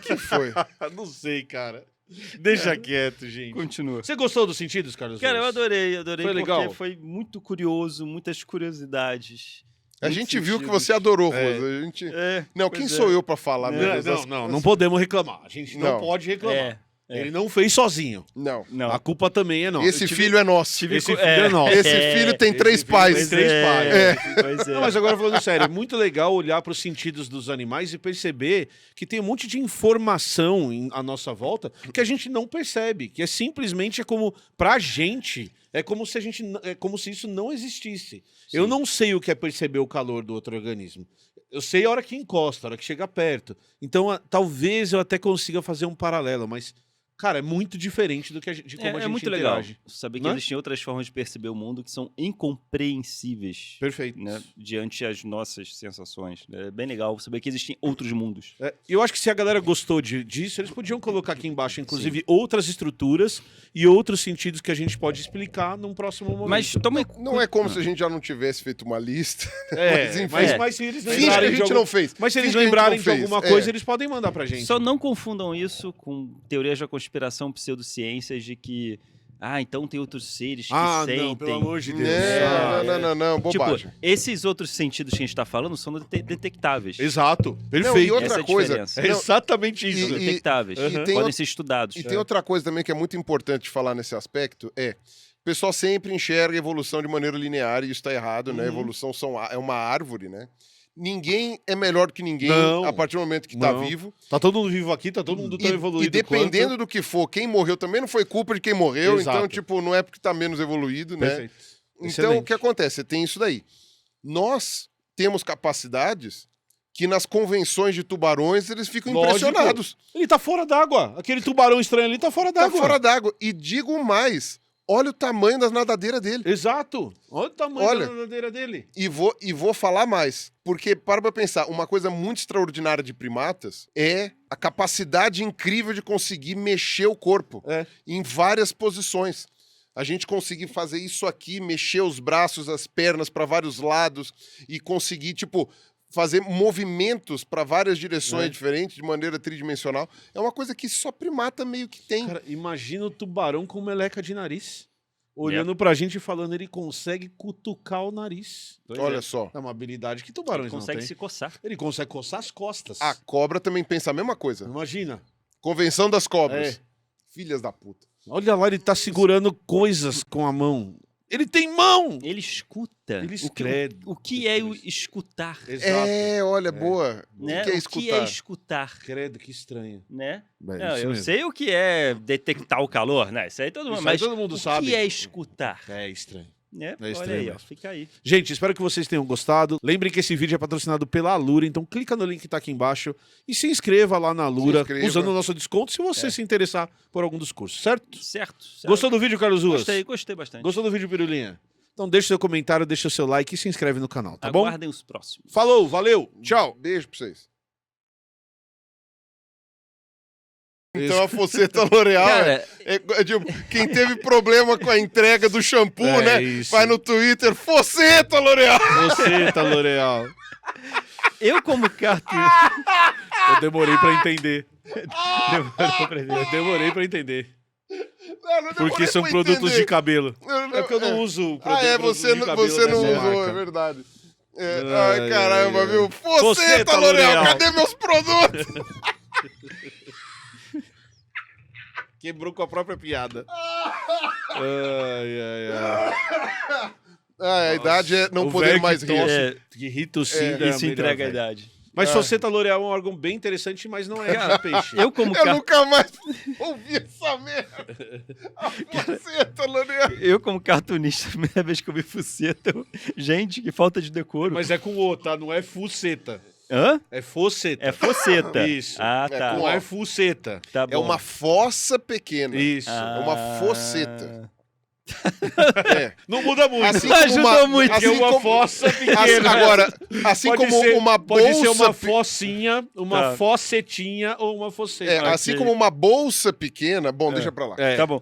[SPEAKER 3] Que foi?
[SPEAKER 1] Não sei, cara. Deixa quieto, gente.
[SPEAKER 2] Continua.
[SPEAKER 1] Você gostou dos sentidos, Carlos?
[SPEAKER 2] Cara, eu
[SPEAKER 1] Reis?
[SPEAKER 2] adorei
[SPEAKER 1] Foi
[SPEAKER 2] porque
[SPEAKER 1] legal?
[SPEAKER 2] foi muito curioso, muitas curiosidades.
[SPEAKER 3] A
[SPEAKER 2] muitos
[SPEAKER 3] gente viu que
[SPEAKER 2] sentidos.
[SPEAKER 3] você adorou,
[SPEAKER 1] É.
[SPEAKER 3] Rosa. A gente...
[SPEAKER 2] É,
[SPEAKER 3] Não,
[SPEAKER 2] pois
[SPEAKER 3] quem
[SPEAKER 2] é.
[SPEAKER 3] sou eu pra falar, meu
[SPEAKER 1] Não,
[SPEAKER 3] Deus?
[SPEAKER 1] não podemos reclamar. A gente não
[SPEAKER 3] Não.
[SPEAKER 1] pode reclamar.
[SPEAKER 2] É.
[SPEAKER 1] Ele não fez sozinho.
[SPEAKER 3] Não.
[SPEAKER 2] Não.
[SPEAKER 1] A culpa também é nossa.
[SPEAKER 3] Esse filho é nosso.
[SPEAKER 2] tive-
[SPEAKER 1] Esse filho é nosso.
[SPEAKER 3] Esse filho tem 3
[SPEAKER 1] filho
[SPEAKER 3] pais.
[SPEAKER 1] tem 3 pais.
[SPEAKER 2] Pois é.
[SPEAKER 1] Não, mas agora falando sério, é muito legal olhar para os sentidos dos animais e perceber que tem um monte de informação à nossa volta que a gente não percebe, que simplesmente como pra gente é como se isso não existisse.
[SPEAKER 2] Sim.
[SPEAKER 1] Eu não sei o que é perceber o calor do outro organismo. Eu sei a hora que encosta, a hora que chega perto. Então, talvez eu até consiga fazer um paralelo, mas cara, é muito diferente de como a gente
[SPEAKER 2] muito
[SPEAKER 1] interage.
[SPEAKER 2] legal saber que
[SPEAKER 1] Não é?
[SPEAKER 2] existem outras formas de perceber o mundo que são incompreensíveis,
[SPEAKER 1] Perfeito.
[SPEAKER 2] né, diante as nossas sensações. É bem legal saber que existem outros mundos.
[SPEAKER 1] Eu acho que se a galera gostou disso, eles podiam colocar aqui embaixo, inclusive, outras estruturas e outros sentidos que a gente pode explicar num próximo momento.
[SPEAKER 2] Mas toma
[SPEAKER 3] Não é como se a gente já não tivesse feito uma lista.
[SPEAKER 1] É,
[SPEAKER 3] enfim.
[SPEAKER 1] mas se eles
[SPEAKER 3] Finge que a
[SPEAKER 1] lembrarem de
[SPEAKER 3] gente
[SPEAKER 1] algum...
[SPEAKER 3] não fez.
[SPEAKER 1] Mas se eles
[SPEAKER 3] Finge que a gente
[SPEAKER 1] lembrarem
[SPEAKER 3] não
[SPEAKER 1] de
[SPEAKER 3] fez.
[SPEAKER 1] alguma
[SPEAKER 3] É.
[SPEAKER 1] coisa, eles podem mandar pra gente.
[SPEAKER 2] Só não confundam isso com teorias da conspiração, pseudociências de que então tem outros seres que
[SPEAKER 1] Ah,
[SPEAKER 2] sentem.
[SPEAKER 1] não, pelo amor de Deus.
[SPEAKER 3] Não, bobagem.
[SPEAKER 2] Tipo, esses outros sentidos que a gente tá falando são detectáveis.
[SPEAKER 1] Exato,
[SPEAKER 3] Não, e
[SPEAKER 1] perfeito.
[SPEAKER 3] outra
[SPEAKER 2] Essa é a
[SPEAKER 3] coisa,
[SPEAKER 2] diferença.
[SPEAKER 1] É exatamente isso.
[SPEAKER 3] E-
[SPEAKER 2] Detectáveis.
[SPEAKER 3] e tem
[SPEAKER 2] Podem ser estudados.
[SPEAKER 3] E tem outra coisa também que é muito importante falar nesse aspecto, o pessoal sempre enxerga a evolução de maneira linear e isso está errado, né?
[SPEAKER 1] Uhum.
[SPEAKER 3] Evolução é uma árvore, né? Ninguém é melhor do que ninguém
[SPEAKER 1] Não.
[SPEAKER 3] a partir do momento que está
[SPEAKER 1] Não.
[SPEAKER 3] vivo.
[SPEAKER 1] Tá todo mundo vivo aqui, tá todo mundo tão
[SPEAKER 3] E
[SPEAKER 1] evoluído
[SPEAKER 3] dependendo do que for, quem morreu também não foi culpa de quem morreu,
[SPEAKER 1] Exato.
[SPEAKER 3] então, tipo, não é porque está menos evoluído,
[SPEAKER 1] quanto.
[SPEAKER 3] né?
[SPEAKER 1] Perfeito.
[SPEAKER 3] Então,
[SPEAKER 1] Excelente.
[SPEAKER 3] o que acontece? Você tem isso daí. Nós temos capacidades que nas convenções de tubarões eles ficam
[SPEAKER 1] Lógico.
[SPEAKER 3] impressionados.
[SPEAKER 1] Ele tá fora d'água. Aquele tubarão estranho ali tá fora
[SPEAKER 3] Tá
[SPEAKER 1] d'água.
[SPEAKER 3] fora d'água. E digo mais, olha o tamanho das nadadeiras dele.
[SPEAKER 1] Exato. Olha o tamanho
[SPEAKER 3] Olha.
[SPEAKER 1] da nadadeira dele.
[SPEAKER 3] E vou falar mais, porque para pra pensar, uma coisa muito extraordinária de primatas é a capacidade incrível de conseguir mexer o corpo em várias posições. A gente conseguir fazer isso aqui, mexer os braços, as pernas para vários lados e conseguir, tipo, fazer movimentos para várias direções diferentes, de maneira tridimensional, é uma coisa que só primata meio que tem.
[SPEAKER 1] Cara, imagina o tubarão com meleca de nariz. Olhando pra gente e falando, ele consegue cutucar o nariz.
[SPEAKER 3] Olha só.
[SPEAKER 1] É uma habilidade que tubarões não
[SPEAKER 2] Consegue
[SPEAKER 1] têm.
[SPEAKER 2] se coçar.
[SPEAKER 1] Ele consegue coçar as costas.
[SPEAKER 3] A cobra também pensa a mesma coisa.
[SPEAKER 1] Imagina.
[SPEAKER 3] Convenção das cobras.
[SPEAKER 1] É.
[SPEAKER 3] Filhas da puta.
[SPEAKER 1] Olha lá, ele tá segurando coisas com a mão. Ele tem mão!
[SPEAKER 2] Ele escuta.
[SPEAKER 1] Ele
[SPEAKER 2] O que-
[SPEAKER 1] escreve.
[SPEAKER 2] O que é o escutar?
[SPEAKER 1] Exato.
[SPEAKER 3] Olha, boa.
[SPEAKER 2] Né?
[SPEAKER 3] O que é
[SPEAKER 2] O que é
[SPEAKER 3] escutar?
[SPEAKER 2] escutar?
[SPEAKER 1] Credo, que estranho.
[SPEAKER 2] Né?
[SPEAKER 1] É,
[SPEAKER 2] Não,
[SPEAKER 1] isso
[SPEAKER 2] eu
[SPEAKER 1] mesmo.
[SPEAKER 2] sei o que é detectar o calor, né? Isso aí todo mundo,
[SPEAKER 1] Isso aí
[SPEAKER 2] mas
[SPEAKER 1] todo mundo
[SPEAKER 2] o
[SPEAKER 1] sabe.
[SPEAKER 2] que é escutar?
[SPEAKER 1] É estranho.
[SPEAKER 2] Né?
[SPEAKER 1] É
[SPEAKER 2] Olha
[SPEAKER 1] estranho
[SPEAKER 2] aí, ó,
[SPEAKER 1] mesmo.
[SPEAKER 2] fica aí.
[SPEAKER 1] Gente, espero que vocês tenham gostado. Lembrem que esse vídeo é patrocinado pela Alura, então clica no link que tá aqui embaixo e se inscreva lá na Alura,
[SPEAKER 3] inscreva.
[SPEAKER 1] usando o nosso desconto se você se interessar por algum dos cursos, certo?
[SPEAKER 2] Certo.
[SPEAKER 1] Gostou do vídeo, Carlos Ruas?
[SPEAKER 2] Gostei bastante.
[SPEAKER 1] Gostou do vídeo, Pirulinha? Então deixa seu comentário, deixa o seu like e se inscreve no canal, tá bom?
[SPEAKER 2] Aguardem os próximos.
[SPEAKER 1] Falou, valeu, tchau!
[SPEAKER 3] Beijo pra vocês. Então a Foceta L'Oreal
[SPEAKER 2] Cara,
[SPEAKER 3] é tipo, quem teve problema com a entrega do shampoo,
[SPEAKER 1] É
[SPEAKER 3] né?
[SPEAKER 1] isso.
[SPEAKER 3] Vai no Twitter, Foceta L'Oreal!
[SPEAKER 1] Você tá L'Oreal.
[SPEAKER 2] eu como cartunista...
[SPEAKER 1] Eu demorei pra entender.
[SPEAKER 2] Demorou pra ver.
[SPEAKER 1] Eu demorei pra entender.
[SPEAKER 3] Não
[SPEAKER 1] Porque
[SPEAKER 3] demorei
[SPEAKER 1] são
[SPEAKER 3] pra
[SPEAKER 1] produtos
[SPEAKER 3] entender.
[SPEAKER 1] de cabelo.
[SPEAKER 3] Eu
[SPEAKER 1] É porque eu não uso produtos
[SPEAKER 3] você
[SPEAKER 1] de
[SPEAKER 3] não,
[SPEAKER 1] cabelo
[SPEAKER 3] você não
[SPEAKER 1] dessa
[SPEAKER 3] usou,
[SPEAKER 1] marca.
[SPEAKER 3] é verdade.
[SPEAKER 1] Ai,
[SPEAKER 3] Ai, caramba,
[SPEAKER 1] ai, ai.
[SPEAKER 3] viu?
[SPEAKER 1] Foceta
[SPEAKER 3] Foceta L'Oreal,
[SPEAKER 1] L'Oreal.
[SPEAKER 3] cadê meus produtos?
[SPEAKER 1] Quebrou com a própria piada. Ai, ai, ai.
[SPEAKER 3] A idade é não
[SPEAKER 1] O
[SPEAKER 3] poder
[SPEAKER 1] velho
[SPEAKER 3] mais
[SPEAKER 1] que
[SPEAKER 3] rir.
[SPEAKER 1] tosse, que rita o cinto.
[SPEAKER 2] Isso entrega a idade.
[SPEAKER 1] Mas Foceta L'Oreal é um órgão bem interessante, mas não é de peixe.
[SPEAKER 2] Eu como
[SPEAKER 3] Eu nunca mais ouvi essa merda. A Foceta L'Oreal.
[SPEAKER 2] Eu, como cartunista, a primeira vez que eu vi fuceta, gente, que falta de decoro.
[SPEAKER 1] Mas é com O, tá? Não é fuceta.
[SPEAKER 2] Hã?
[SPEAKER 1] É foceta.
[SPEAKER 2] É foceta.
[SPEAKER 1] Isso.
[SPEAKER 2] Ah,
[SPEAKER 3] É
[SPEAKER 2] tá.
[SPEAKER 3] com
[SPEAKER 1] Não é fuceta.
[SPEAKER 2] Tá bom.
[SPEAKER 3] É uma fossa pequena.
[SPEAKER 1] Isso.
[SPEAKER 2] Ah.
[SPEAKER 3] É uma foceta. É.
[SPEAKER 1] Não muda muito.
[SPEAKER 3] Assim
[SPEAKER 2] Ajudou muito.
[SPEAKER 1] Porque é
[SPEAKER 3] assim
[SPEAKER 1] uma
[SPEAKER 3] como-
[SPEAKER 1] fossa
[SPEAKER 3] assim-
[SPEAKER 1] pequena.
[SPEAKER 3] agora, assim
[SPEAKER 1] Pode
[SPEAKER 3] como
[SPEAKER 1] ser,
[SPEAKER 3] uma bolsa...
[SPEAKER 1] Pode ser uma
[SPEAKER 3] pe-
[SPEAKER 1] fossinha, uma
[SPEAKER 2] Tá.
[SPEAKER 1] fossetinha ou uma fosseta.
[SPEAKER 3] assim como uma bolsa pequena... Bom, deixa pra lá.
[SPEAKER 1] É.
[SPEAKER 2] Tá bom.